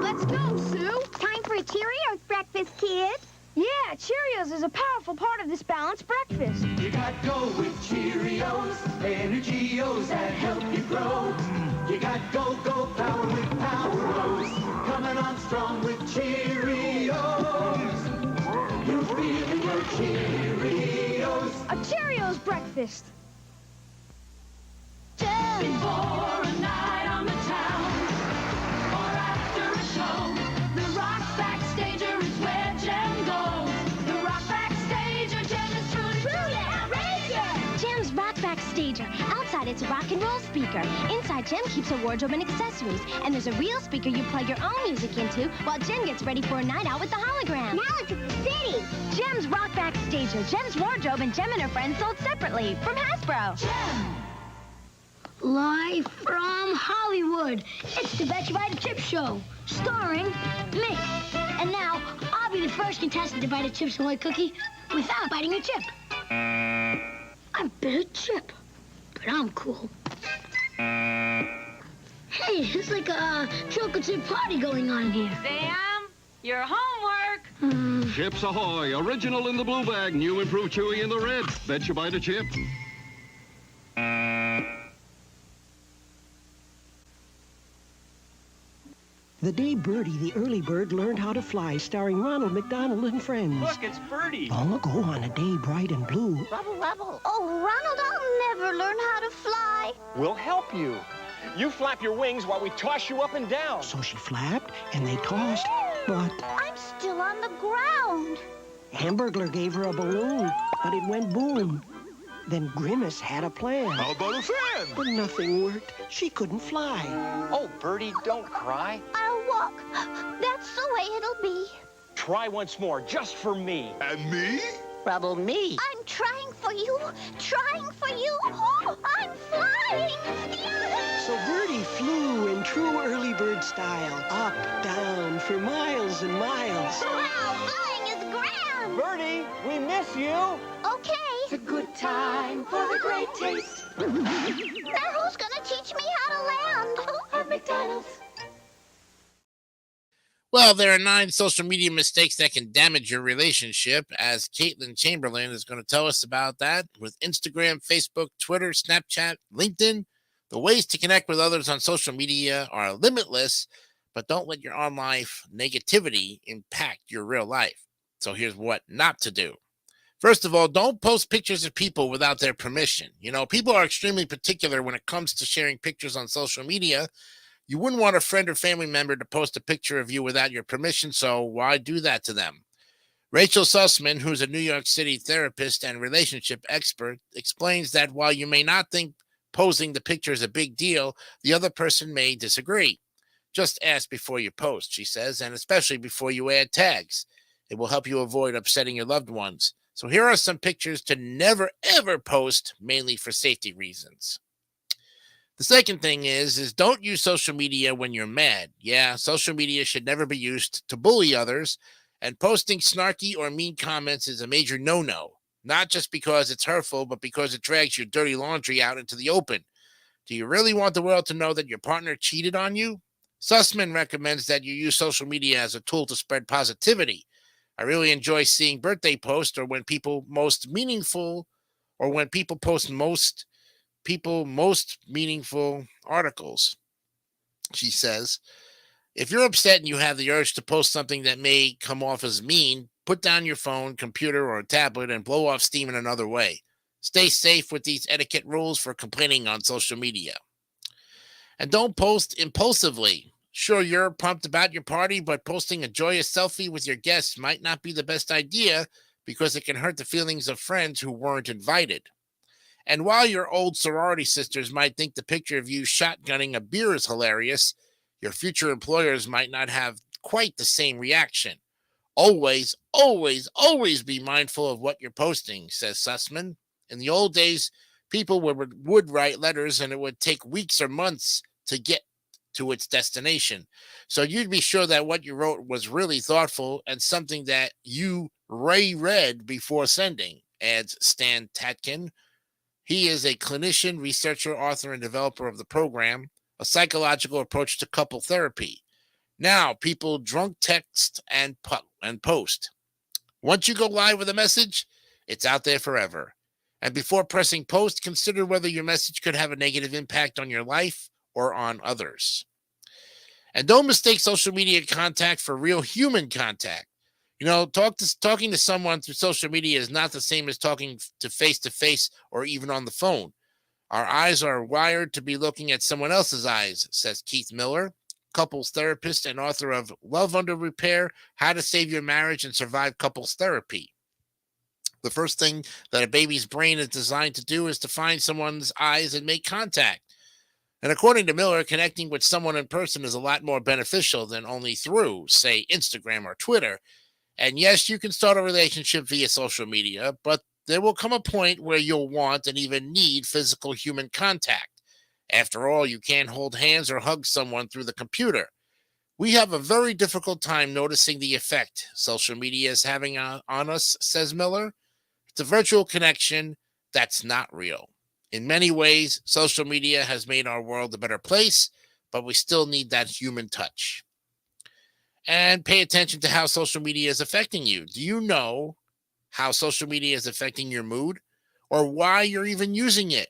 Let's go, Sue! Time for a Cheerios breakfast, kid. Yeah, Cheerios is a powerful part of this balanced breakfast. You got go with Cheerios, Energy-O's that help you grow. You got go power with Power-O's, coming on strong with Cheerios. You feel your Cheerios. A Cheerios breakfast. Before a night on the town, or after a show, the Rock Backstager is where Jem goes. The Rock Backstager, Jem is truly outrageous. Jem's Rock Backstager. Outside, it's a rock and roll speaker. Inside, Jem keeps her wardrobe and accessories. And there's a real speaker you plug your own music into while Jem gets ready for a night out with the hologram. Now it's at the city. Jem's Rock Backstager. Jem's wardrobe and Jem and her friends sold separately from Hasbro. Jem. Live from Hollywood, it's the Bet You Buy the Chip Show, starring me. And now, I'll be the first contestant to bite a Chips Ahoy cookie without biting a chip. I bit a chip, but I'm cool. Hey, it's like a chocolate chip party going on here. Sam, your homework. Chips Ahoy, original in the blue bag, new improved chewy in the red. Bet you buy the chip. The Day Birdie, the Early Bird, Learned How to Fly, starring Ronald McDonald and friends. Look, it's Birdie. Long ago on a day bright and blue. Rubble, rubble. Oh, Ronald, I'll never learn how to fly. We'll help you. You flap your wings while we toss you up and down. So she flapped, and they tossed, but I'm still on the ground. Hamburglar gave her a balloon, but it went boom. Then Grimace had a plan. How about a fan? But nothing worked. She couldn't fly. Oh, Birdie, don't cry. I'll walk. That's the way it'll be. Try once more, just for me. And me? Rubble me. I'm trying for you. Trying for you. Oh, I'm flying. So Birdie flew in true early bird style, up, down, for miles and miles. Wow, flying is grand. Birdie, we miss you. Okay. It's a good time for the great taste Now who's gonna teach me how to land? of McDonald's. Well, there are 9 social media mistakes that can damage your relationship, as Caitlin Chamberlain is going to tell us about that with Instagram, Facebook, Twitter, Snapchat, LinkedIn. The ways to connect with others on social media are limitless, but don't let your online negativity impact your real life. So here's what not to do. First of all, don't post pictures of people without their permission. You know, people are extremely particular when it comes to sharing pictures on social media. You wouldn't want a friend or family member to post a picture of you without your permission, so why do that to them? Rachel Sussman, who's a New York City therapist and relationship expert, explains that while you may not think posing the picture is a big deal, the other person may disagree. Just ask before you post, she says, and especially before you add tags. It will help you avoid upsetting your loved ones. So here are some pictures to never, ever post, mainly for safety reasons. The second thing is don't use social media when you're mad. Yeah, social media should never be used to bully others, and posting snarky or mean comments is a major no-no, not just because it's hurtful, but because it drags your dirty laundry out into the open. Do you really want the world to know that your partner cheated on you? Sussman recommends that you use social media as a tool to spread positivity. I really enjoy seeing birthday posts or when people post most meaningful articles. She says, if you're upset and you have the urge to post something that may come off as mean, put down your phone, computer, or tablet and blow off steam in another way. Stay safe with these etiquette rules for complaining on social media. And don't post impulsively. Sure, you're pumped about your party, but posting a joyous selfie with your guests might not be the best idea because it can hurt the feelings of friends who weren't invited. And while your old sorority sisters might think the picture of you shotgunning a beer is hilarious, your future employers might not have quite the same reaction. Always, always, always be mindful of what you're posting, says Sussman. In the old days, people would write letters and it would take weeks or months to get to its destination. So you'd be sure that what you wrote was really thoughtful and something that you read before sending, adds Stan Tatkin. He is a clinician, researcher, author, and developer of the program, a psychological approach to couple therapy. Now, people drunk text and post. Once you go live with a message, it's out there forever. And before pressing post, consider whether your message could have a negative impact on your life or on others. And don't mistake social media contact for real human contact. You know, talking to someone through social media is not the same as talking to face or even on the phone. Our eyes are wired to be looking at someone else's eyes, says Keith Miller, couples therapist and author of Love Under Repair, How to Save Your Marriage and Survive Couples Therapy. The first thing that a baby's brain is designed to do is to find someone's eyes and make contact. And according to Miller, connecting with someone in person is a lot more beneficial than only through, say, Instagram or Twitter. And yes, you can start a relationship via social media, but there will come a point where you'll want and even need physical human contact. After all, you can't hold hands or hug someone through the computer. We have a very difficult time noticing the effect social media is having on us, says Miller. It's a virtual connection that's not real. In many ways, social media has made our world a better place, but we still need that human touch. And pay attention to how social media is affecting you. Do you know how social media is affecting your mood or why you're even using it?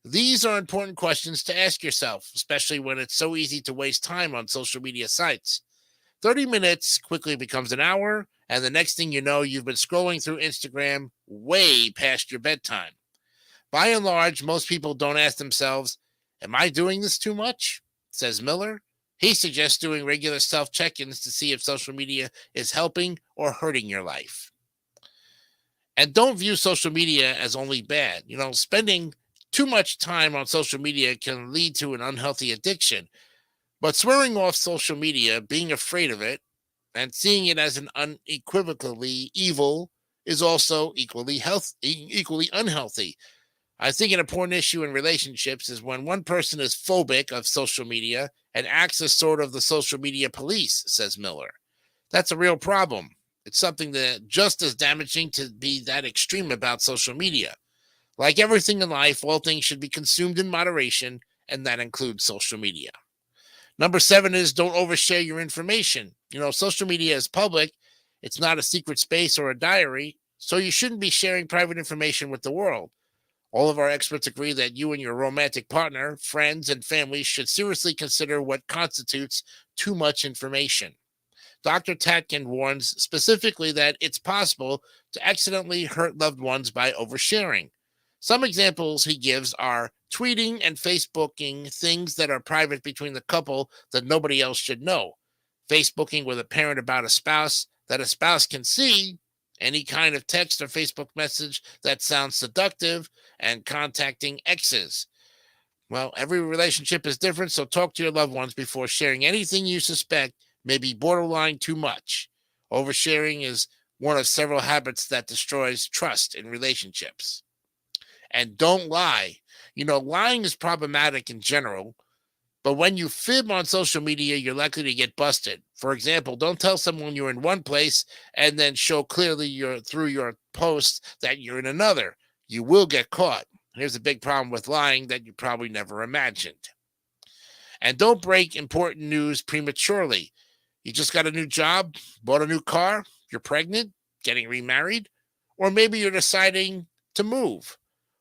These are important questions to ask yourself, especially when it's so easy to waste time on social media sites. 30 minutes quickly becomes an hour, and the next thing you know, you've been scrolling through Instagram way past your bedtime. By and large, most people don't ask themselves, am I doing this too much? Says Miller. He suggests doing regular self-check-ins to see if social media is helping or hurting your life. And don't view social media as only bad. Spending too much time on social media can lead to an unhealthy addiction. But swearing off social media, being afraid of it, and seeing it as an unequivocally evil is also equally unhealthy. I think an important issue in relationships is when one person is phobic of social media and acts as sort of the social media police, says Miller. That's a real problem. It's something that just as damaging to be that extreme about social media. Like everything in life, all things should be consumed in moderation, and that includes social media. Number 7 is don't overshare your information. Social media is public. It's not a secret space or a diary, so you shouldn't be sharing private information with the world. All of our experts agree that you and your romantic partner, friends, and family should seriously consider what constitutes too much information. Dr. Tatkin warns specifically that it's possible to accidentally hurt loved ones by oversharing. Some examples he gives are tweeting and Facebooking things that are private between the couple that nobody else should know, Facebooking with a parent about a spouse that a spouse can see, any kind of text or Facebook message that sounds seductive, and contacting exes. Well, every relationship is different, so talk to your loved ones before sharing anything you suspect may be borderline too much. Oversharing is one of several habits that destroys trust in relationships. And don't lie. Lying is problematic in general, but when you fib on social media, you're likely to get busted. For example, don't tell someone you're in one place and then show clearly through your post that you're in another. You will get caught. Here's a big problem with lying that you probably never imagined. And don't break important news prematurely. You just got a new job, bought a new car, you're pregnant, getting remarried, or maybe you're deciding to move.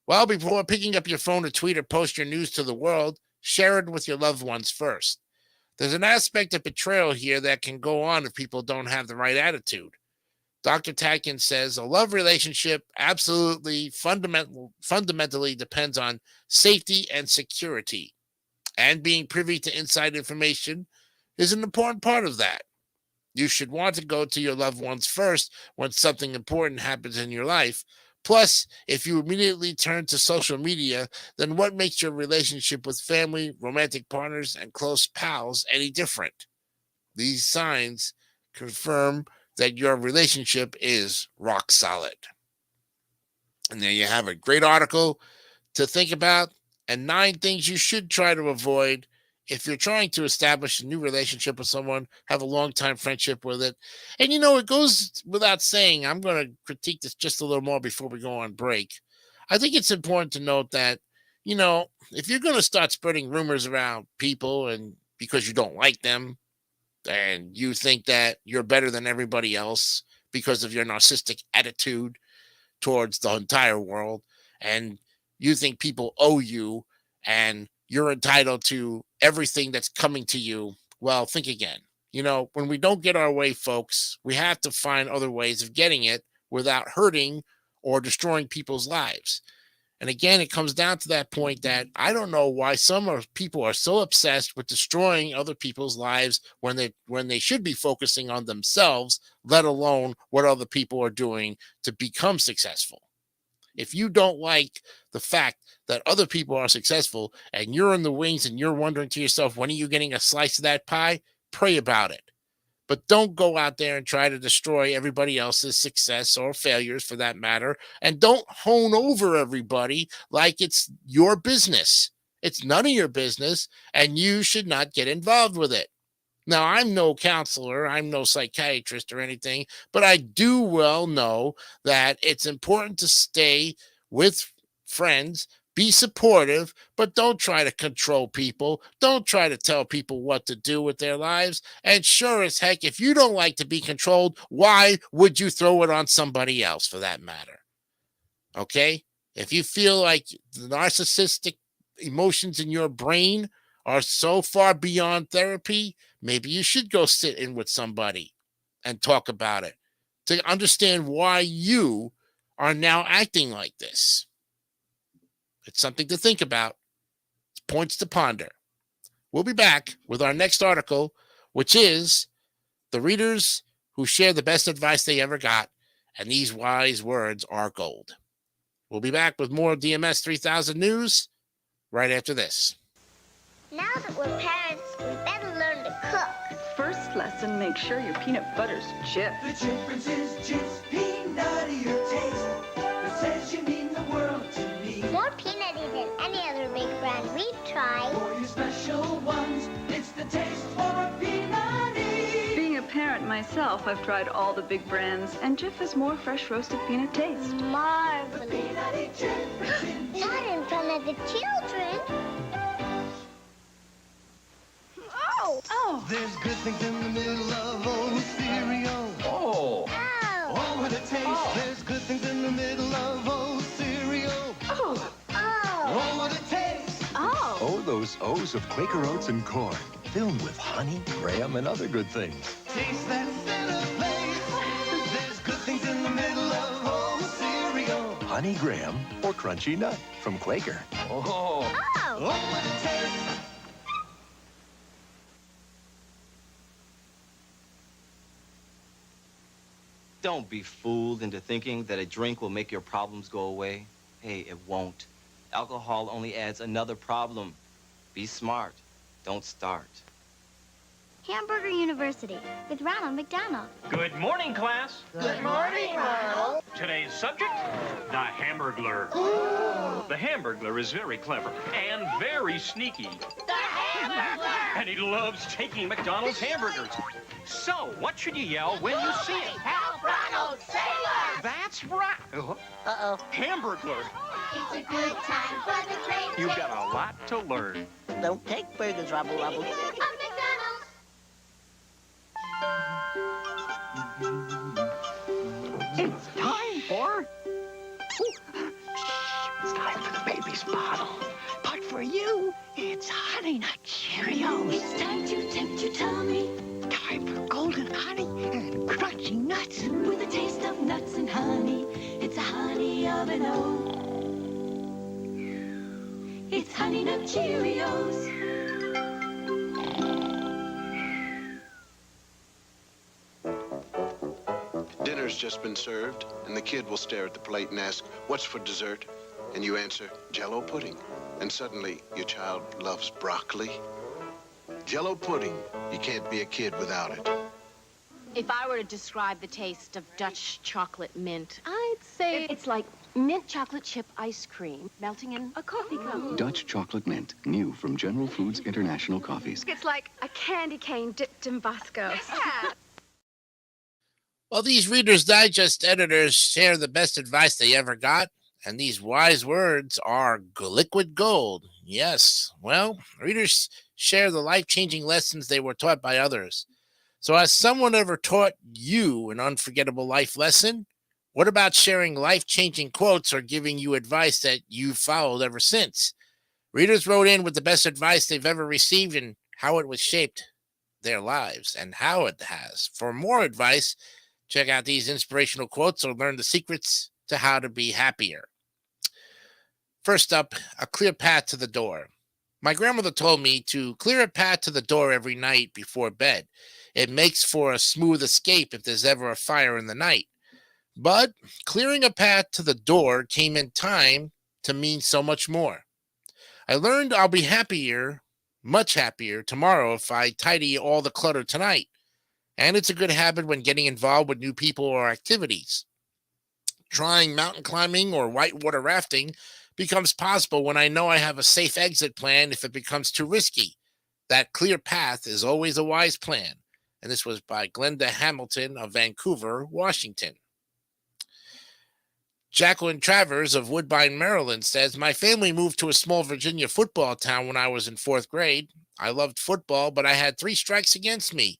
Well, before picking up your phone to tweet or post your news to the world, share it with your loved ones first. There's an aspect of betrayal here that can go on if people don't have the right attitude. Dr. Tatkin says a love relationship absolutely fundamentally depends on safety and security. And being privy to inside information is an important part of that. You should want to go to your loved ones first when something important happens in your life. Plus, if you immediately turn to social media, then what makes your relationship with family, romantic partners, and close pals any different? These signs confirm that your relationship is rock solid. And there you have it. Great article to think about, and 9 things you should try to avoid if you're trying to establish a new relationship with someone, have a long-time friendship with it. And, it goes without saying, I'm going to critique this just a little more before we go on break. I think it's important to note that, if you're going to start spreading rumors around people and because you don't like them and you think that you're better than everybody else because of your narcissistic attitude towards the entire world, and you think people owe you and you're entitled to everything that's coming to you, well, think again. When we don't get our way, folks, we have to find other ways of getting it without hurting or destroying people's lives. And again, it comes down to that point that I don't know why people are so obsessed with destroying other people's lives when they should be focusing on themselves, let alone what other people are doing to become successful. If you don't like the fact that other people are successful and you're in the wings and you're wondering to yourself, when are you getting a slice of that pie? Pray about it. But don't go out there and try to destroy everybody else's success or failures for that matter. And don't hone over everybody like it's your business. It's none of your business, and you should not get involved with it. Now, I'm no counselor, I'm no psychiatrist or anything, but I do well know that it's important to stay with friends, be supportive, but don't try to control people. Don't try to tell people what to do with their lives. And sure as heck, if you don't like to be controlled, why would you throw it on somebody else for that matter? Okay? If you feel like the narcissistic emotions in your brain are so far beyond therapy, maybe you should go sit in with somebody and talk about it to understand why you are now acting like this. It's something to think about. It's points to ponder. We'll be back with our next article, which is the readers who share the best advice they ever got, and these wise words are gold. We'll be back with more DMS 3000 news right after this. Now that we're parents, we better learn to cook. First lesson, make sure your peanut butter's Jif. The difference is Jif's peanuttier taste that says you mean the world to me. More peanutty than any other big brand we've tried. For your special ones, it's the taste for peanutty. Being a parent myself, I've tried all the big brands, and Jif has more fresh roasted peanut taste. Marvelous. Peanutty Jif. Not in front of the children. Oh! There's good things in the middle of old cereal. Oh! Oh, what a taste! There's good things in the middle of old cereal. Oh! Oh, what a taste! Oh, those O's of Quaker Oats and corn, filled with honey, graham, and other good things. Taste that center place. There's good things in the middle of old cereal. Honey graham or crunchy nut from Quaker. Oh, what a taste! Don't be fooled into thinking that a drink will make your problems go away. Hey, it won't. Alcohol only adds another problem. Be smart. Don't start. Hamburger University with Ronald McDonald. Good morning, class. Good morning, Ronald. Today's subject, the Hamburglar. The Hamburglar is very clever and very sneaky. The Hamburglar! And he loves taking McDonald's hamburgers. So, what should you yell when you see it? Help Ronald, sailor! That's right. Uh-oh. Hamburglar. It's a good time for the train. You've got a lot to learn. Don't take burgers, Rubble Rubble. Of McDonald's. It's time for... It's time for the baby's bottle. But for you, it's Honey Nut Cheerios. It's time to tempt your tummy. Time for golden honey and crunchy nuts. With a taste of nuts and honey. It's a honey of an O. It's Honey Nut Cheerios. Dinner's just been served, and the kid will stare at the plate and ask, "What's for dessert?" And you answer, "Jell-O pudding." And suddenly, your child loves broccoli. Jell-O pudding. You can't be a kid without it. If I were to describe the taste of Dutch chocolate mint, I'd say it's like mint chocolate chip ice cream melting in a coffee cup. Dutch chocolate mint, new from General Foods International Coffees. It's like a candy cane dipped in Bosco. Yeah. Well, these Reader's Digest editors share the best advice they ever got, and these wise words are liquid gold. Yes, well, readers share the life-changing lessons they were taught by others. So has someone ever taught you an unforgettable life lesson? What about sharing life-changing quotes or giving you advice that you've followed ever since? Readers wrote in with the best advice they've ever received and how it was shaped their lives and how it has. For more advice, check out these inspirational quotes or learn the secrets to how to be happier. First up, a clear path to the door. My grandmother told me to clear a path to the door every night before bed. It makes for a smooth escape if there's ever a fire in the night. But clearing a path to the door came in time to mean so much more. I learned I'll be happier, much happier tomorrow if I tidy all the clutter tonight. And it's a good habit when getting involved with new people or activities. Trying mountain climbing or whitewater rafting becomes possible when I know I have a safe exit plan if it becomes too risky. That clear path is always a wise plan. And this was by Glenda Hamilton of Vancouver, Washington. Jacqueline Travers of Woodbine, Maryland says, my family moved to a small Virginia football town when I was in 4th grade. I loved football, but I had 3 strikes against me.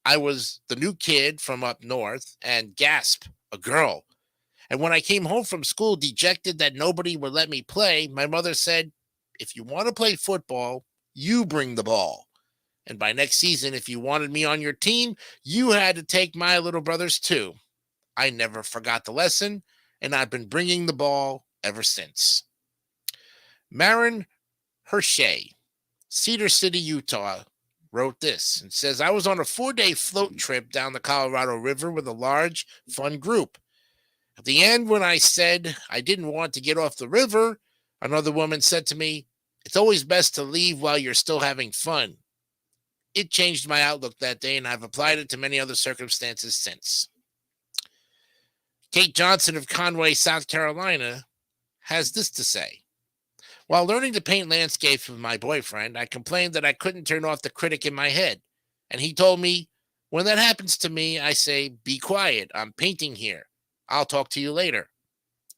I was the new kid from up north, and gasp, a girl. And when I came home from school dejected that nobody would let me play, my mother said, if you want to play football, you bring the ball. And by next season, if you wanted me on your team, you had to take my little brothers too. I never forgot the lesson, and I've been bringing the ball ever since. Marin Hershey, Cedar City, Utah, wrote this and says, I was on a 4-day float trip down the Colorado River with a large, fun group. At the end, when I said I didn't want to get off the river, another woman said to me, it's always best to leave while you're still having fun. It changed my outlook that day, and I've applied it to many other circumstances since. Kate Johnson of Conway, South Carolina, has this to say. While learning to paint landscapes with my boyfriend, I complained that I couldn't turn off the critic in my head. And he told me, when that happens to me, I say, be quiet, I'm painting here. I'll talk to you later.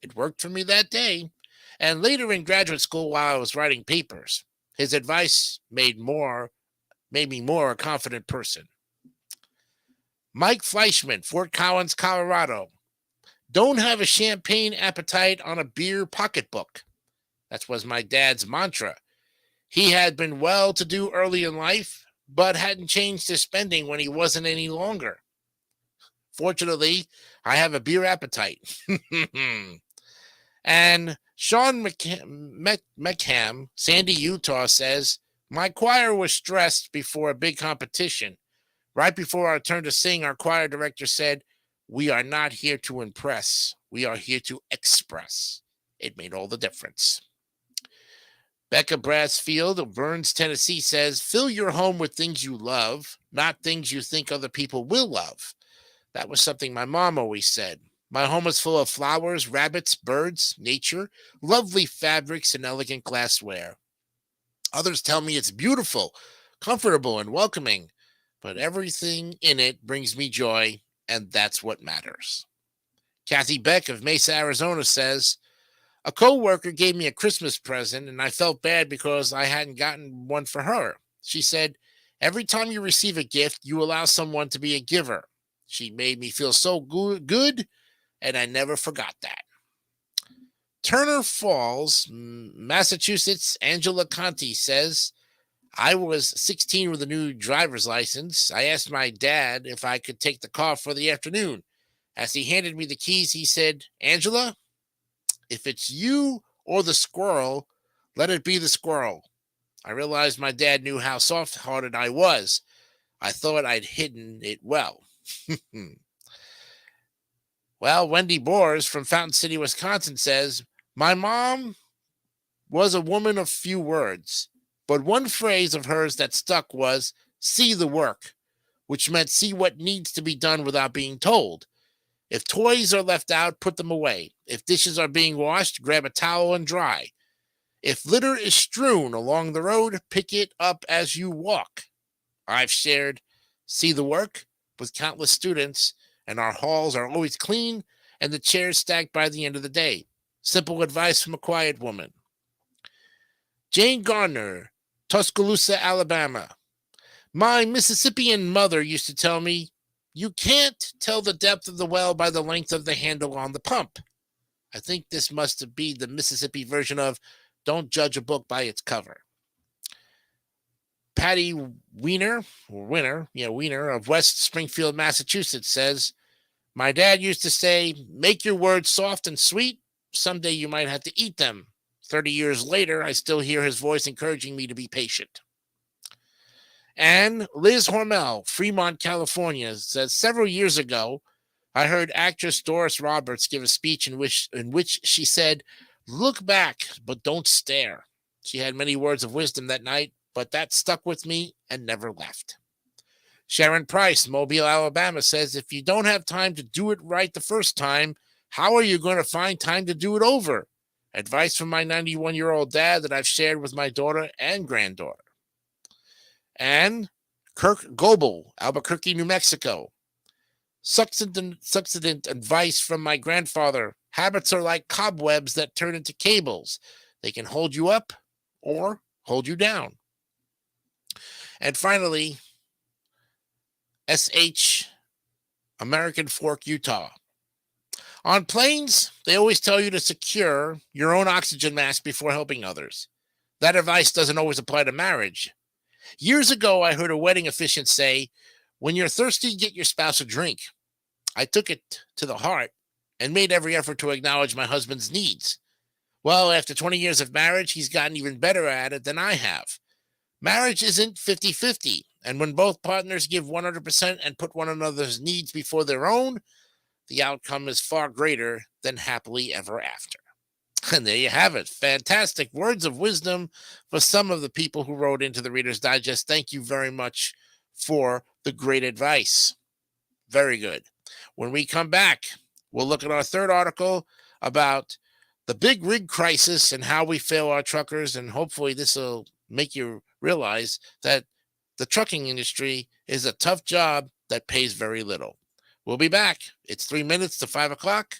It worked for me that day. And later in graduate school, while I was writing papers, his advice made me more a confident person. Mike Fleischman, Fort Collins, Colorado. Don't have a champagne appetite on a beer pocketbook. That was my dad's mantra. He had been well-to-do early in life, but hadn't changed his spending when he wasn't any longer. Fortunately, I have a beer appetite. And Sean McCam, Sandy, Utah, says, my choir was stressed before a big competition. Right before our turn to sing, our choir director said, we are not here to impress. We are here to express. It made all the difference. Becca Brassfield of Burns, Tennessee says, fill your home with things you love, not things you think other people will love. That was something my mom always said. My home is full of flowers, rabbits, birds, nature, lovely fabrics, and elegant glassware. Others tell me it's beautiful, comfortable, and welcoming, but everything in it brings me joy, and that's what matters. Kathy Beck of Mesa, Arizona says, a co-worker gave me a Christmas present, and I felt bad because I hadn't gotten one for her. She said, every time you receive a gift, you allow someone to be a giver. She made me feel so good, and I never forgot that. Turner Falls, Massachusetts, Angela Conti says, I was 16 with a new driver's license. I asked my dad if I could take the car for the afternoon. As he handed me the keys, he said, Angela, if it's you or the squirrel, let it be the squirrel. I realized my dad knew how soft-hearted I was. I thought I'd hidden it well. Well, Wendy Boers from Fountain City, Wisconsin says, my mom was a woman of few words, but one phrase of hers that stuck was, see the work, which meant see what needs to be done without being told. If toys are left out, put them away. If dishes are being washed, grab a towel and dry. If litter is strewn along the road, pick it up as you walk. I've shared see the work with countless students, and our halls are always clean and the chairs stacked by the end of the day. Simple advice from a quiet woman. Jane Garner, Tuscaloosa, Alabama. My Mississippian mother used to tell me, you can't tell the depth of the well by the length of the handle on the pump. I think this must be the Mississippi version of don't judge a book by its cover. Patty Wiener of West Springfield, Massachusetts says, my dad used to say, make your words soft and sweet. Someday you might have to eat them. 30 years later, I still hear his voice encouraging me to be patient. And Liz Hormel, Fremont, California, says, several years ago, I heard actress Doris Roberts give a speech in which she said, look back, but don't stare. She had many words of wisdom that night, but that stuck with me and never left. Sharon Price, Mobile, Alabama, says, if you don't have time to do it right the first time, how are you going to find time to do it over? Advice from my 91-year-old dad that I've shared with my daughter and granddaughter. And Kirk Goebel, Albuquerque, New Mexico. Succinct advice from my grandfather. Habits are like cobwebs that turn into cables. They can hold you up or hold you down. And finally, SH, American Fork, Utah. On planes, they always tell you to secure your own oxygen mask before helping others. That advice doesn't always apply to marriage. Years ago, I heard a wedding officiant say, when you're thirsty, get your spouse a drink. I took it to the heart and made every effort to acknowledge my husband's needs. Well, after 20 years of marriage, he's gotten even better at it than I have. Marriage isn't 50-50, and when both partners give 100% and put one another's needs before their own, the outcome is far greater than happily ever after. And there you have it. Fantastic words of wisdom for some of the people who wrote into the Reader's Digest. Thank you very much for the great advice. Very good. When we come back, we'll look at our third article about the big rig crisis and how we fail our truckers, and hopefully this will make you realize that the trucking industry is a tough job that pays very little. We'll be back. It's 3 minutes to 5 o'clock.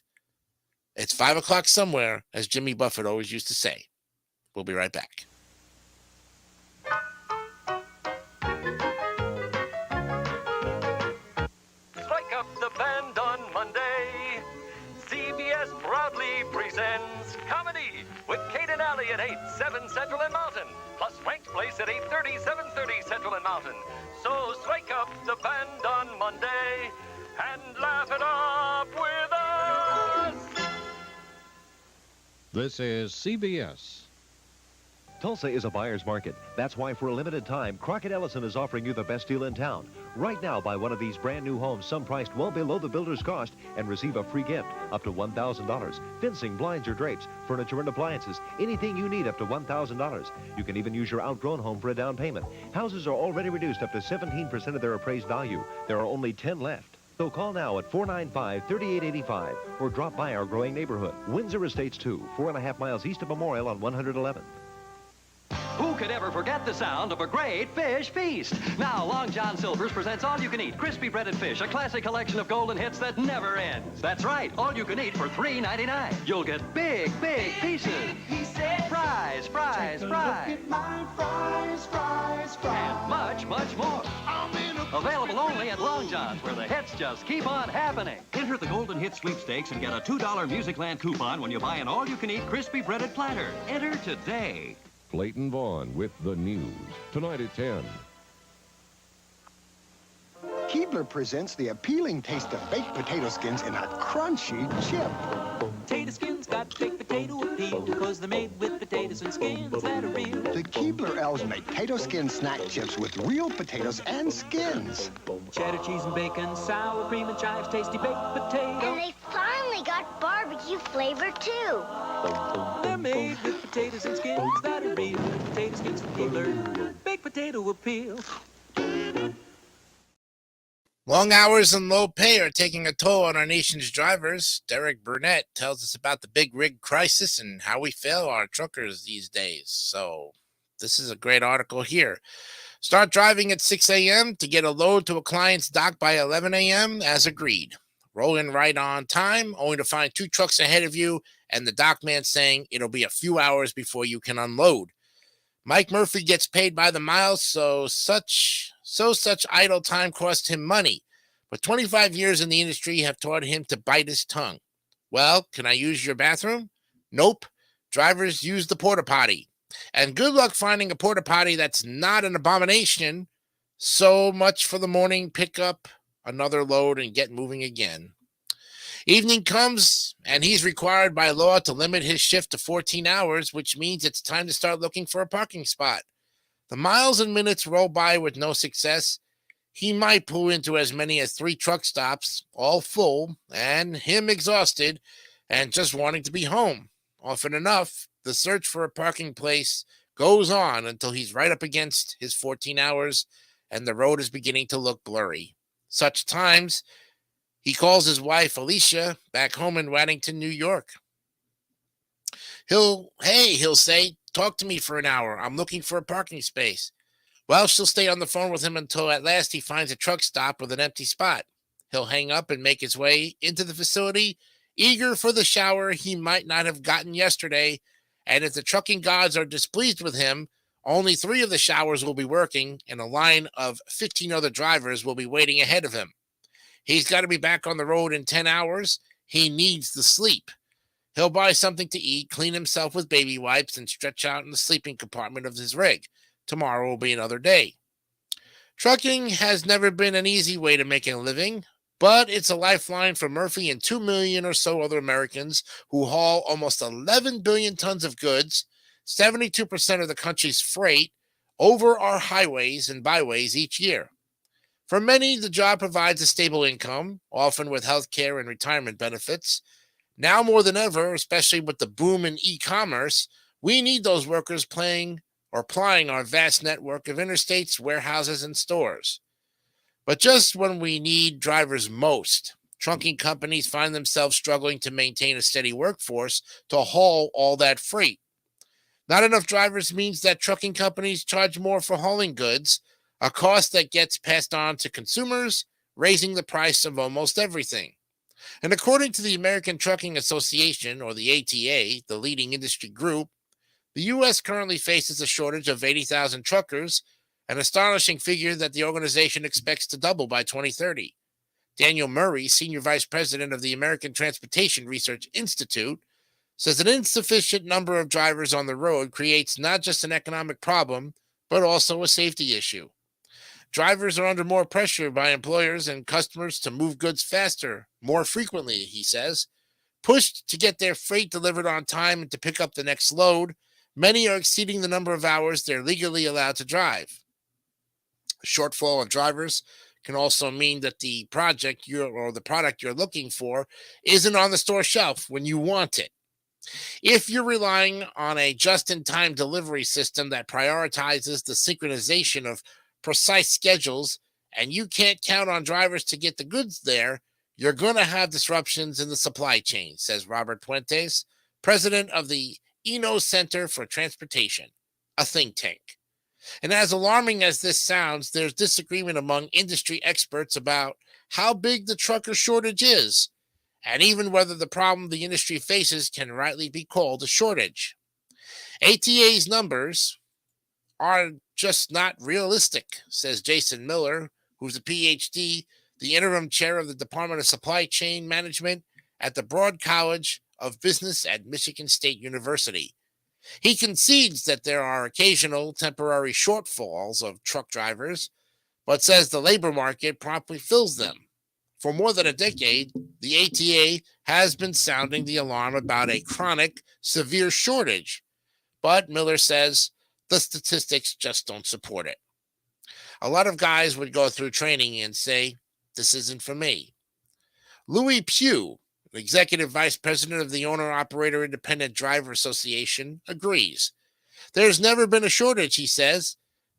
It's 5 o'clock somewhere, as Jimmy Buffett always used to say. We'll be right back. Strike up the band on Monday. CBS proudly presents Comedy with Kate and Alley at 8, 7 Central and Mountain, plus Frank's Place at 8:30, 7:30 Central and Mountain. So strike up the band on Monday and laugh it up with us. This is CBS. Tulsa is a buyer's market. That's why for a limited time, Crockett Ellison is offering you the best deal in town. Right now, buy one of these brand new homes, some priced well below the builder's cost, and receive a free gift up to $1,000. Fencing, blinds, or drapes, furniture and appliances, anything you need up to $1,000. You can even use your outgrown home for a down payment. Houses are already reduced up to 17% of their appraised value. There are only 10 left. So call now at 495-3885 or drop by our growing neighborhood. Windsor Estates 2, 4.5 miles east of Memorial on 111th. Who could ever forget the sound of a great fish feast? Now, Long John Silver's presents All You Can Eat Crispy Breaded Fish, a classic collection of golden hits that never ends. That's right, all you can eat for $3.99. You'll get big, big pieces. He said, Fries, fries, fries. Fries. And much, much more. Available only at Long John's, where the hits just keep on happening. Enter the Golden Hit Sweepstakes and get a $2 Musicland coupon when you buy an all-you-can-eat crispy breaded platter. Enter today. Clayton Vaughn with the news. Tonight at 10. Keebler presents the appealing taste of baked potato skins in a crunchy chip. Potato skins got baked potato appeal because they're made with potatoes and skins that are real. The Keebler elves make potato skin snack chips with real potatoes and skins. Cheddar cheese and bacon, sour cream and chives, tasty baked potato. And they finally got barbecue flavor, too. They're made with potatoes and skins that are real. Potato skins from Keebler, baked potato appeal. Long hours and low pay are taking a toll on our nation's drivers. Derek Burnett tells us about the big rig crisis and how we fail our truckers these days. So this is a great article here. Start driving at 6 a.m. to get a load to a client's dock by 11 a.m. as agreed. Roll in right on time, only to find 2 trucks ahead of you and the dock man saying it'll be a few hours before you can unload. Mike Murphy gets paid by the mile, so such idle time costs him money. But 25 years in the industry have taught him to bite his tongue. Well, can I use your bathroom? Nope. Drivers use the porta potty. And good luck finding a porta potty that's not an abomination. So much for the morning pickup, another load, and get moving again. Evening comes, and he's required by law to limit his shift to 14 hours, which means it's time to start looking for a parking spot. The miles and minutes roll by with no success. He might pull into as many as 3 truck stops, all full, and him exhausted and just wanting to be home. Often enough, the search for a parking place goes on until he's right up against his 14 hours and the road is beginning to look blurry. Such times, he calls his wife, Alicia, back home in Waddington, New York. He'll say, talk to me for an hour. I'm looking for a parking space. Well, she'll stay on the phone with him until at last he finds a truck stop with an empty spot. He'll hang up and make his way into the facility, eager for the shower he might not have gotten yesterday. And if the trucking gods are displeased with him, only 3 of the showers will be working, and a line of 15 other drivers will be waiting ahead of him. He's got to be back on the road in 10 hours. He needs the sleep. He'll buy something to eat, clean himself with baby wipes, and stretch out in the sleeping compartment of his rig. Tomorrow will be another day. Trucking has never been an easy way to make a living, but it's a lifeline for Murphy and 2 million or so other Americans who haul almost 11 billion tons of goods, 72% of the country's freight, over our highways and byways each year. For many, the job provides a stable income, often with health care and retirement benefits. Now more than ever, especially with the boom in e-commerce, we need those workers plying our vast network of interstates, warehouses, and stores. But just when we need drivers most, trucking companies find themselves struggling to maintain a steady workforce to haul all that freight. Not enough drivers means that trucking companies charge more for hauling goods, a cost that gets passed on to consumers, raising the price of almost everything. And according to the American Trucking Association, or the ATA, the leading industry group, the U.S. currently faces a shortage of 80,000 truckers, an astonishing figure that the organization expects to double by 2030. Daniel Murray, Senior Vice President of the American Transportation Research Institute, says an insufficient number of drivers on the road creates not just an economic problem, but also a safety issue. Drivers are under more pressure by employers and customers to move goods faster, more frequently, he says. Pushed to get their freight delivered on time and to pick up the next load, many are exceeding the number of hours they're legally allowed to drive. A shortfall of drivers can also mean that the product you're looking for isn't on the store shelf when you want it. If you're relying on a just-in-time delivery system that prioritizes the synchronization of precise schedules and you can't count on drivers to get the goods there, you're going to have disruptions in the supply chain, says Robert Puentes, president of the Eno Center for Transportation, a think tank. And as alarming as this sounds, there's disagreement among industry experts about how big the trucker shortage is, and even whether the problem the industry faces can rightly be called a shortage. ATA's numbers are just not realistic, says Jason Miller, who's a PhD, the interim chair of the Department of Supply Chain Management at the Broad College of Business at Michigan State University. He concedes that there are occasional temporary shortfalls of truck drivers, but says the labor market promptly fills them. For more than a decade, the ATA has been sounding the alarm about a chronic, severe shortage, but Miller says the statistics just don't support it. A lot of guys would go through training and say, this isn't for me. Louis Pugh, executive vice president of the Owner-Operator Independent Driver Association, agrees. There's never been a shortage, he says.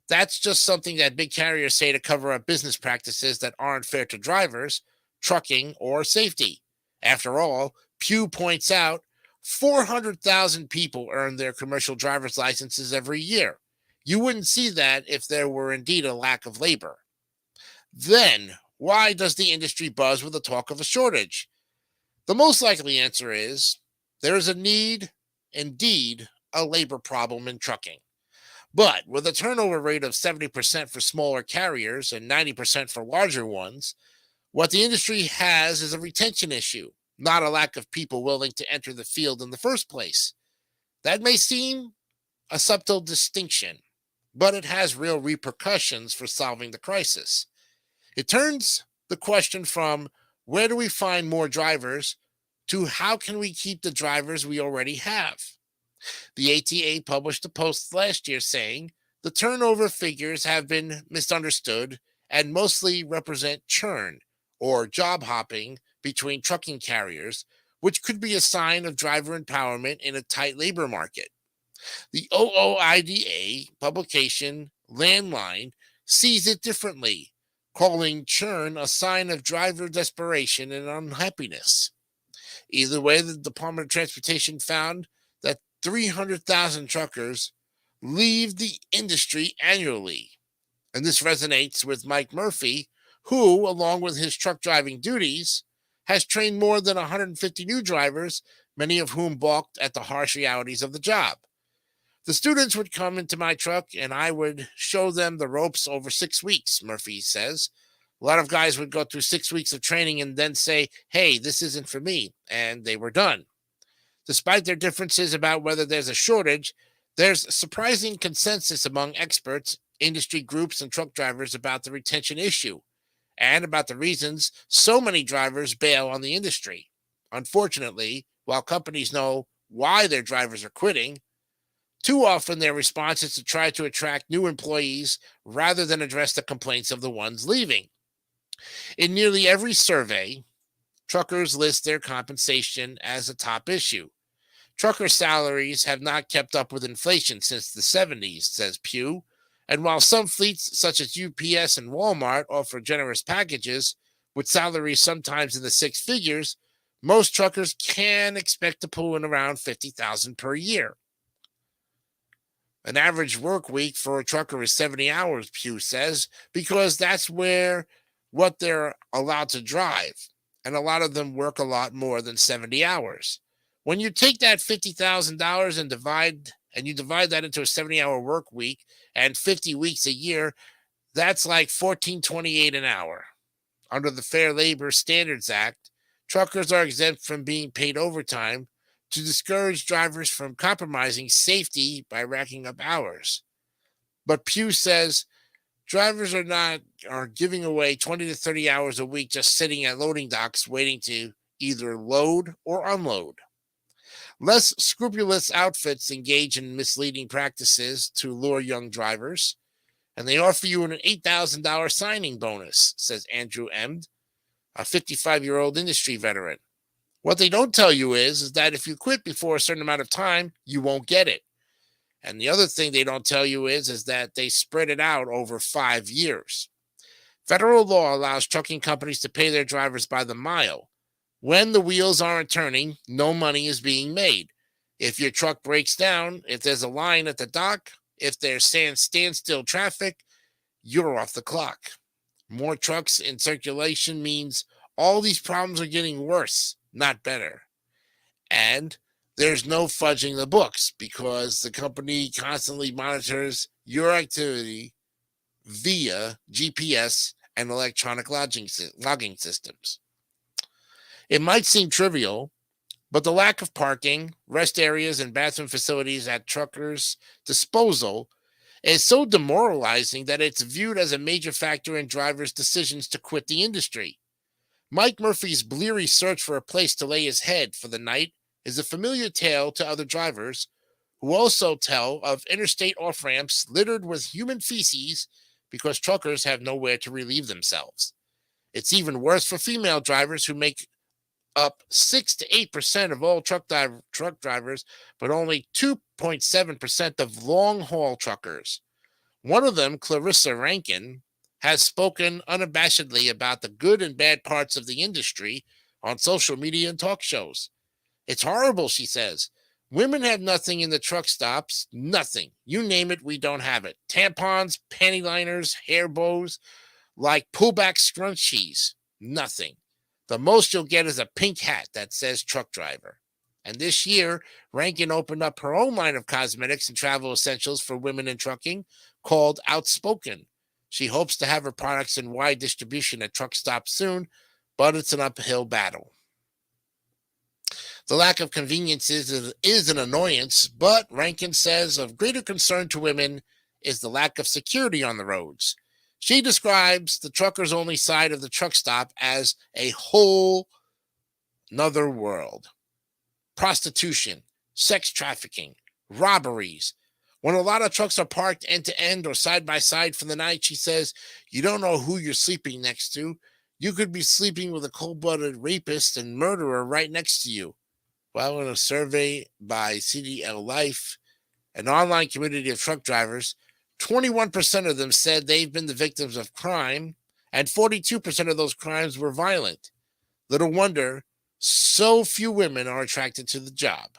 That's just something that big carriers say to cover up business practices that aren't fair to drivers, trucking, or safety. After all, Pugh points out 400,000 people earn their commercial driver's licenses every year. You wouldn't see that if there were indeed a lack of labor. Then, why does the industry buzz with the talk of a shortage? The most likely answer is there is indeed a labor problem in trucking. But with a turnover rate of 70% for smaller carriers and 90% for larger ones, what the industry has is a retention issue, not a lack of people willing to enter the field in the first place. That may seem a subtle distinction, but it has real repercussions for solving the crisis. It turns the question from where do we find more drivers to how can we keep the drivers we already have? The ATA published a post last year saying the turnover figures have been misunderstood and mostly represent churn or job hopping between trucking carriers, which could be a sign of driver empowerment in a tight labor market. The OOIDA publication Landline sees it differently, calling churn a sign of driver desperation and unhappiness. Either way, the Department of Transportation found that 300,000 truckers leave the industry annually. And this resonates with Mike Murphy, who, along with his truck driving duties, has trained more than 150 new drivers, many of whom balked at the harsh realities of the job. The students would come into my truck and I would show them the ropes over 6 weeks, Murphy says. A lot of guys would go through 6 weeks of training and then say, hey, this isn't for me, and they were done. Despite their differences about whether there's a shortage, there's surprising consensus among experts, industry groups, and truck drivers about the retention issue and about the reasons so many drivers bail on the industry. Unfortunately, while companies know why their drivers are quitting, too often their response is to try to attract new employees rather than address the complaints of the ones leaving. In nearly every survey, truckers list their compensation as a top issue. Trucker salaries have not kept up with inflation since the 70s, says Pew. And while some fleets such as UPS and Walmart offer generous packages with salaries sometimes in the six figures, most truckers can expect to pull in around $50,000 per year. An average work week for a trucker is 70 hours, Pew says, because that's what they're allowed to drive. And a lot of them work a lot more than 70 hours. When you take that $50,000 and you divide that into a 70-hour work week and 50 weeks a year, that's like $14.28 an hour. Under the Fair Labor Standards Act, truckers are exempt from being paid overtime to discourage drivers from compromising safety by racking up hours. But Pew says drivers are giving away 20 to 30 hours a week just sitting at loading docks waiting to either load or unload. Less scrupulous outfits engage in misleading practices to lure young drivers, and they offer you an $8,000 signing bonus, says Andrew Emd, a 55-year-old industry veteran. What they don't tell you is that if you quit before a certain amount of time, you won't get it. And the other thing they don't tell you is that they spread it out over 5 years. Federal law allows trucking companies to pay their drivers by the mile. When the wheels aren't turning, no money is being made. If your truck breaks down, if there's a line at the dock, if there's standstill traffic, you're off the clock. More trucks in circulation means all these problems are getting worse, not better. And there's no fudging the books because the company constantly monitors your activity via GPS and electronic logging systems. It might seem trivial, but the lack of parking, rest areas, and bathroom facilities at truckers' disposal is so demoralizing that it's viewed as a major factor in drivers' decisions to quit the industry. Mike Murphy's bleary search for a place to lay his head for the night is a familiar tale to other drivers who also tell of interstate off-ramps littered with human feces because truckers have nowhere to relieve themselves. It's even worse for female drivers who make up 6 to 8% of all truck drivers, but only 2.7% of long-haul truckers. One of them, Clarissa Rankin, has spoken unabashedly about the good and bad parts of the industry on social media and talk shows. It's horrible, she says. Women have nothing in the truck stops, nothing. You name it, we don't have it. Tampons, panty liners, hair bows, like pullback scrunchies, nothing. The most you'll get is a pink hat that says truck driver. And this year, Rankin opened up her own line of cosmetics and travel essentials for women in trucking called Outspoken. She hopes to have her products in wide distribution at truck stops soon, but it's an uphill battle. The lack of convenience is an annoyance, but Rankin says of greater concern to women is the lack of security on the roads. She describes the truckers' only side of the truck stop as a whole nother world. Prostitution, sex trafficking, robberies. When a lot of trucks are parked end to end or side by side for the night, she says, you don't know who you're sleeping next to. You could be sleeping with a cold-blooded rapist and murderer right next to you. Well, in a survey by CDL Life, an online community of truck drivers, 21% of them said they've been the victims of crime, and 42% of those crimes were violent. Little wonder so few women are attracted to the job.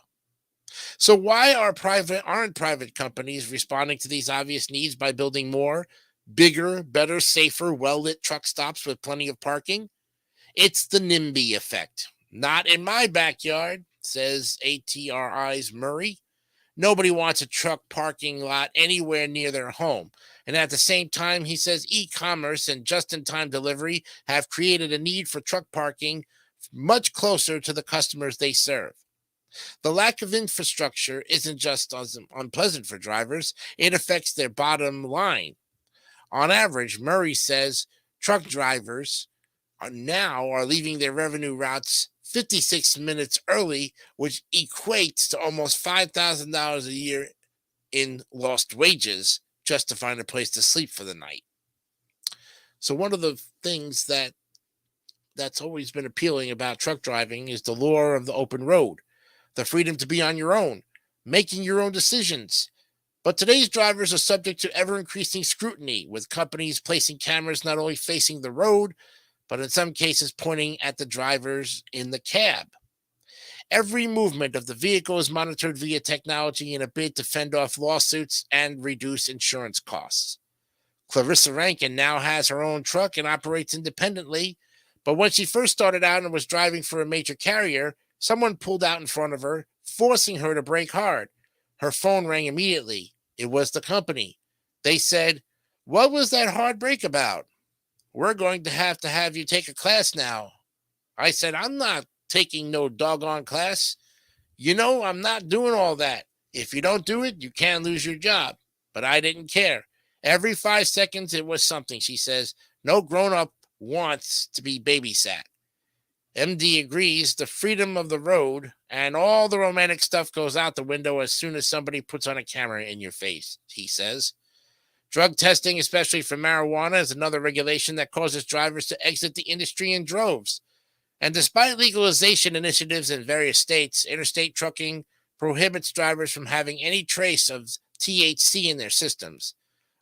So why aren't private companies responding to these obvious needs by building more, bigger, better, safer, well-lit truck stops with plenty of parking? It's the NIMBY effect. Not in my backyard, says ATRI's Murray. Nobody wants a truck parking lot anywhere near their home. And at the same time, he says e-commerce and just-in-time delivery have created a need for truck parking much closer to the customers they serve. The lack of infrastructure isn't just unpleasant for drivers, it affects their bottom line. On average, Murray says truck drivers are leaving their revenue routes 56 minutes early, which equates to almost $5,000 a year in lost wages just to find a place to sleep for the night. So one of the things that's always been appealing about truck driving is the lure of the open road, the freedom to be on your own, making your own decisions. But today's drivers are subject to ever-increasing scrutiny, with companies placing cameras not only facing the road, but in some cases pointing at the drivers in the cab. Every movement of the vehicle is monitored via technology in a bid to fend off lawsuits and reduce insurance costs. Clarissa Rankin now has her own truck and operates independently, but when she first started out and was driving for a major carrier, someone pulled out in front of her, forcing her to brake hard. Her phone rang immediately. It was the company. They said, "What was that hard brake about? We're going to have you take a class now." I said, "I'm not taking no doggone class. You know, I'm not doing all that. If you don't do it, you can lose your job." But I didn't care. Every 5 seconds, it was something, she says. No grown-up wants to be babysat. MD agrees the freedom of the road and all the romantic stuff goes out the window as soon as somebody puts on a camera in your face, he says. Drug testing, especially for marijuana, is another regulation that causes drivers to exit the industry in droves. And despite legalization initiatives in various states, interstate trucking prohibits drivers from having any trace of THC in their systems.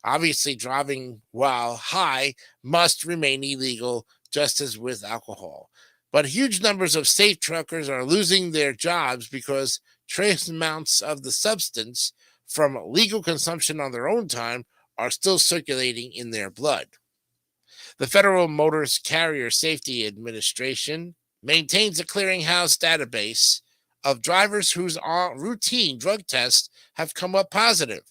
Obviously, driving while high must remain illegal, just as with alcohol. But huge numbers of safe truckers are losing their jobs because trace amounts of the substance from legal consumption on their own time are still circulating in their blood. The Federal Motor Carrier Safety Administration maintains a clearinghouse database of drivers whose routine drug tests have come up positive.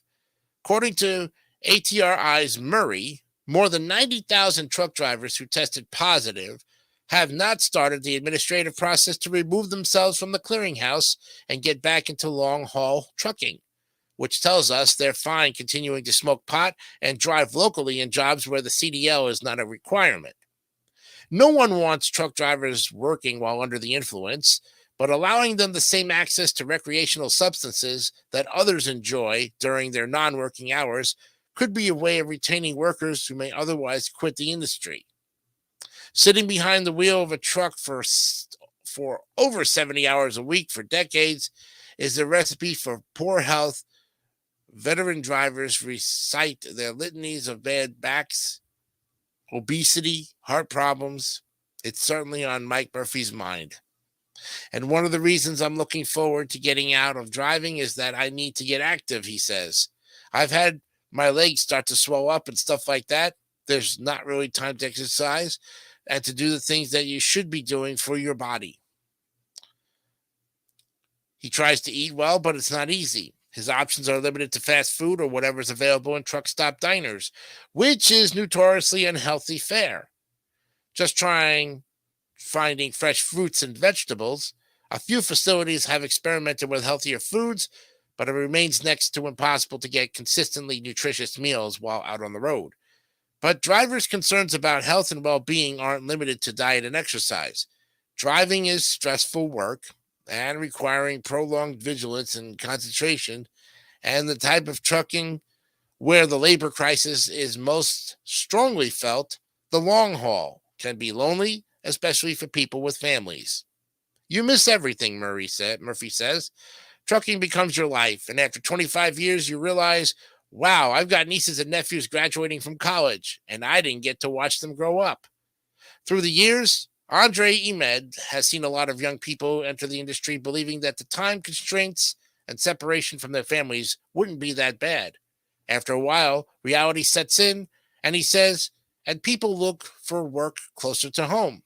According to ATRI's Murray, more than 90,000 truck drivers who tested positive have not started the administrative process to remove themselves from the clearinghouse and get back into long-haul trucking, which tells us they're fine continuing to smoke pot and drive locally in jobs where the CDL is not a requirement. No one wants truck drivers working while under the influence, but allowing them the same access to recreational substances that others enjoy during their non-working hours could be a way of retaining workers who may otherwise quit the industry. Sitting behind the wheel of a truck for over 70 hours a week for decades is a recipe for poor health. Veteran drivers recite their litanies of bad backs, obesity, heart problems. It's certainly on Mike Murphy's mind. And one of the reasons I'm looking forward to getting out of driving is that I need to get active, he says. I've had my legs start to swell up and stuff like that. There's not really time to exercise and to do the things that you should be doing for your body. He tries to eat well, but it's not easy. His options are limited to fast food or whatever's available in truck stop diners, which is notoriously unhealthy fare. Just finding fresh fruits and vegetables. A few facilities have experimented with healthier foods, but it remains next to impossible to get consistently nutritious meals while out on the road. But drivers' concerns about health and well-being aren't limited to diet and exercise. Driving is stressful work and requiring prolonged vigilance and concentration, and the type of trucking where the labor crisis is most strongly felt, the long haul, can be lonely, especially for people with families. You miss everything, Murphy says. Trucking becomes your life, and after 25 years, you realize, wow, I've got nieces and nephews graduating from college, and I didn't get to watch them grow up. Through the years, Andre Emed has seen a lot of young people enter the industry believing that the time constraints and separation from their families wouldn't be that bad. After a while, reality sets in, and he says, and people look for work closer to home.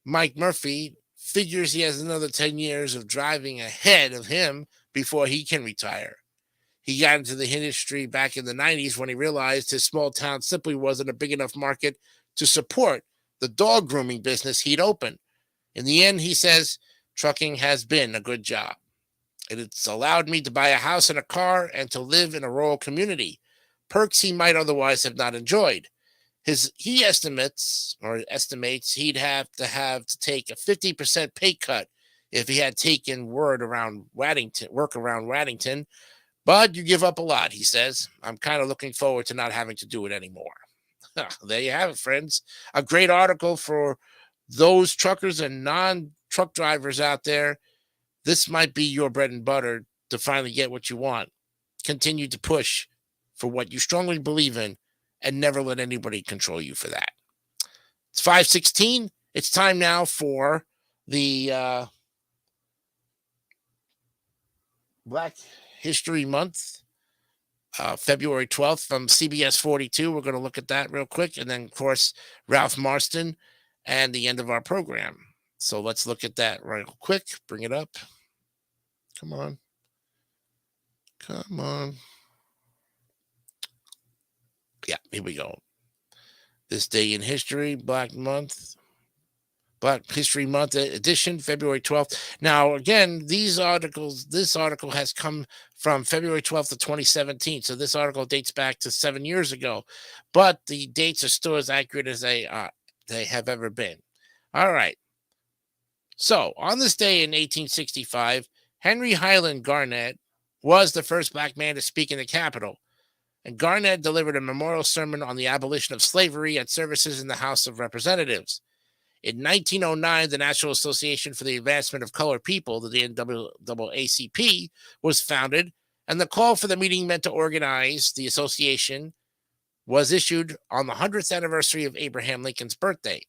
Mike Murphy figures he has another 10 years of driving ahead of him before he can retire. He got into the industry back in the 90s when he realized his small town simply wasn't a big enough market to support the dog grooming business he'd opened. In the end, he says, trucking has been a good job. It's allowed me to buy a house and a car and to live in a rural community, perks he might otherwise have not enjoyed. He estimates he'd have to take a 50% pay cut if he had taken work around Waddington, but you give up a lot, he says. I'm kind of looking forward to not having to do it anymore. There you have it, friends. A great article for those truckers and non-truck drivers out there. This might be your bread and butter to finally get what you want. Continue to push for what you strongly believe in and never let anybody control you for that. It's 5:16. It's time now for the Black History Month, February 12th from CBS 42. We're going to look at that real quick. And then, of course, Ralph Marston and the end of our program. So let's look at that real quick. Bring it up. Come on. Come on. Yeah, here we go. This day in history, Black History Month edition, February 12th. Now, again, this article has come from February 12th of 2017. So this article dates back to 7 years ago, but the dates are still as accurate as they have ever been. All right. So on this day in 1865, Henry Highland Garnett was the first black man to speak in the Capitol. And Garnett delivered a memorial sermon on the abolition of slavery at services in the House of Representatives. In 1909, the National Association for the Advancement of Colored People, the NAACP, was founded, and the call for the meeting meant to organize the association was issued on the 100th anniversary of Abraham Lincoln's birthday.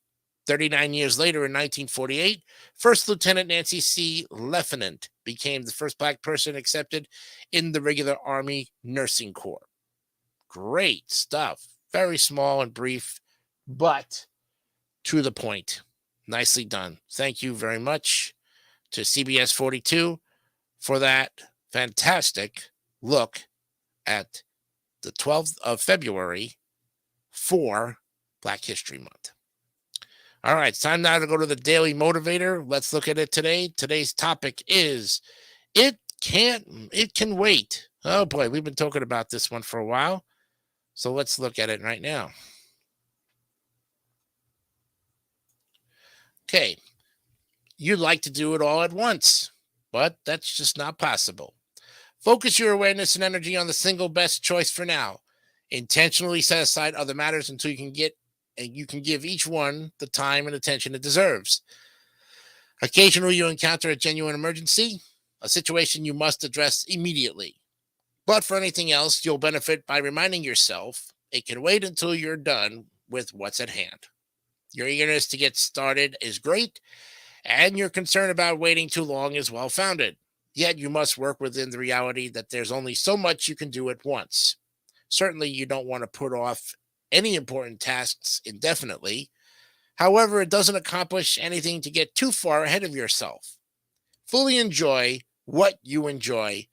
39 years later, in 1948, First Lieutenant Nancy C. Leffinant became the first black person accepted in the regular Army Nursing Corps. Great stuff. Very small and brief, but to the point. Nicely done. Thank you very much to CBS 42 for that fantastic look at the 12th of February for Black History Month. All right, it's time now to go to the Daily Motivator. Let's look at it today. Today's topic is It Can Wait. Oh boy, we've been talking about this one for a while. So let's look at it right now. Okay, you'd like to do it all at once, but that's just not possible. Focus your awareness and energy on the single best choice for now. Intentionally set aside other matters until you can give each one the time and attention it deserves. Occasionally, you encounter a genuine emergency, a situation you must address immediately. But for anything else, you'll benefit by reminding yourself it can wait until you're done with what's at hand. Your eagerness to get started is great, and your concern about waiting too long is well-founded. Yet you must work within the reality that there's only so much you can do at once. Certainly, you don't want to put off any important tasks indefinitely. However, it doesn't accomplish anything to get too far ahead of yourself. Fully enjoy what you enjoy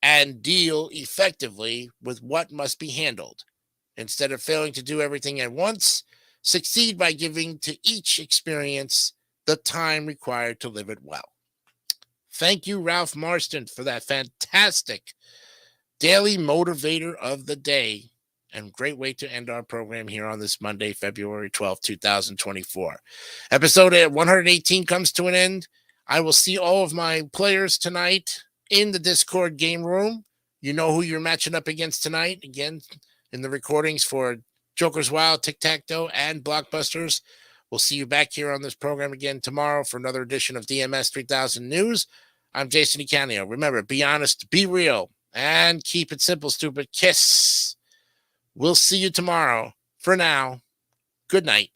and deal effectively with what must be handled. Instead of failing to do everything at once, succeed by giving to each experience the time required to live it well. Thank you, Ralph Marston, for that fantastic Daily Motivator of the Day. And great way to end our program here on this Monday, February 12th, 2024. Episode 118 comes to an end. I will see all of my players tonight in the Discord game room. You know who you're matching up against tonight. Again, in the recordings for Joker's Wild, Tic-Tac-Toe, and Blockbusters. We'll see you back here on this program again tomorrow for another edition of DMS 3000 News. I'm Jason Icanio. Remember, be honest, be real, and keep it simple, stupid. Kiss. We'll see you tomorrow. For now, good night.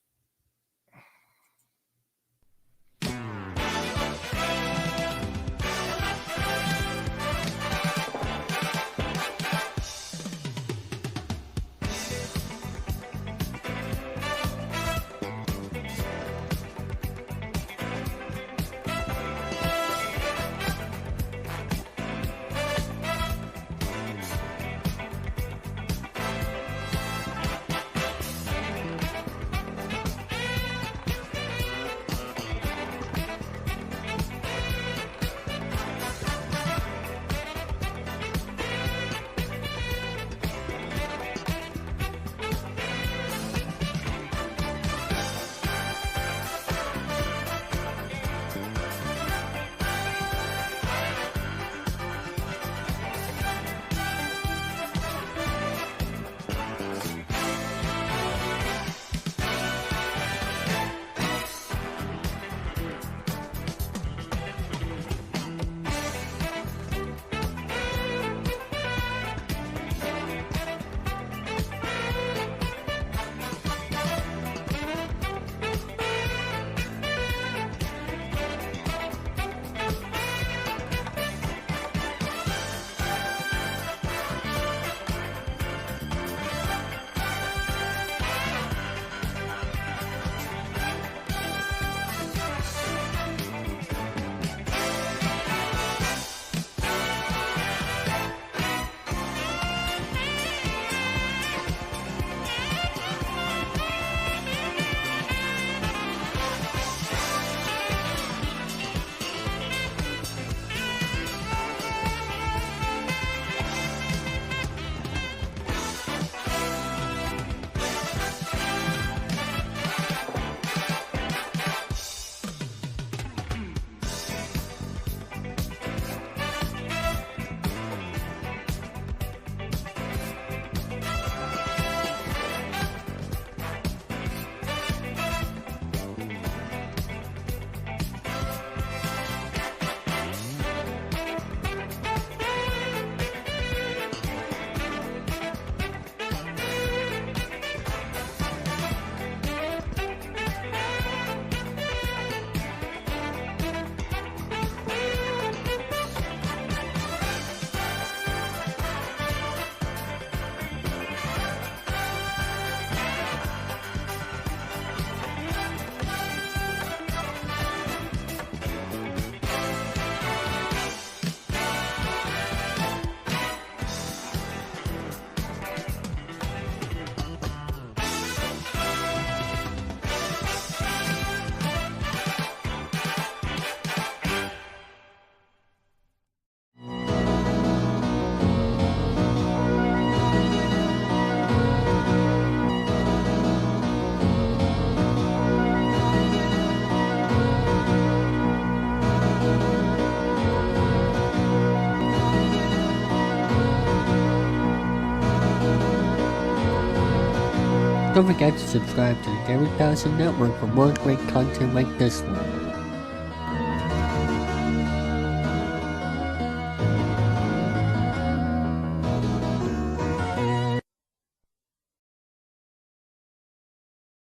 Don't forget to subscribe to the Gary Dawson Network for more great content like this one.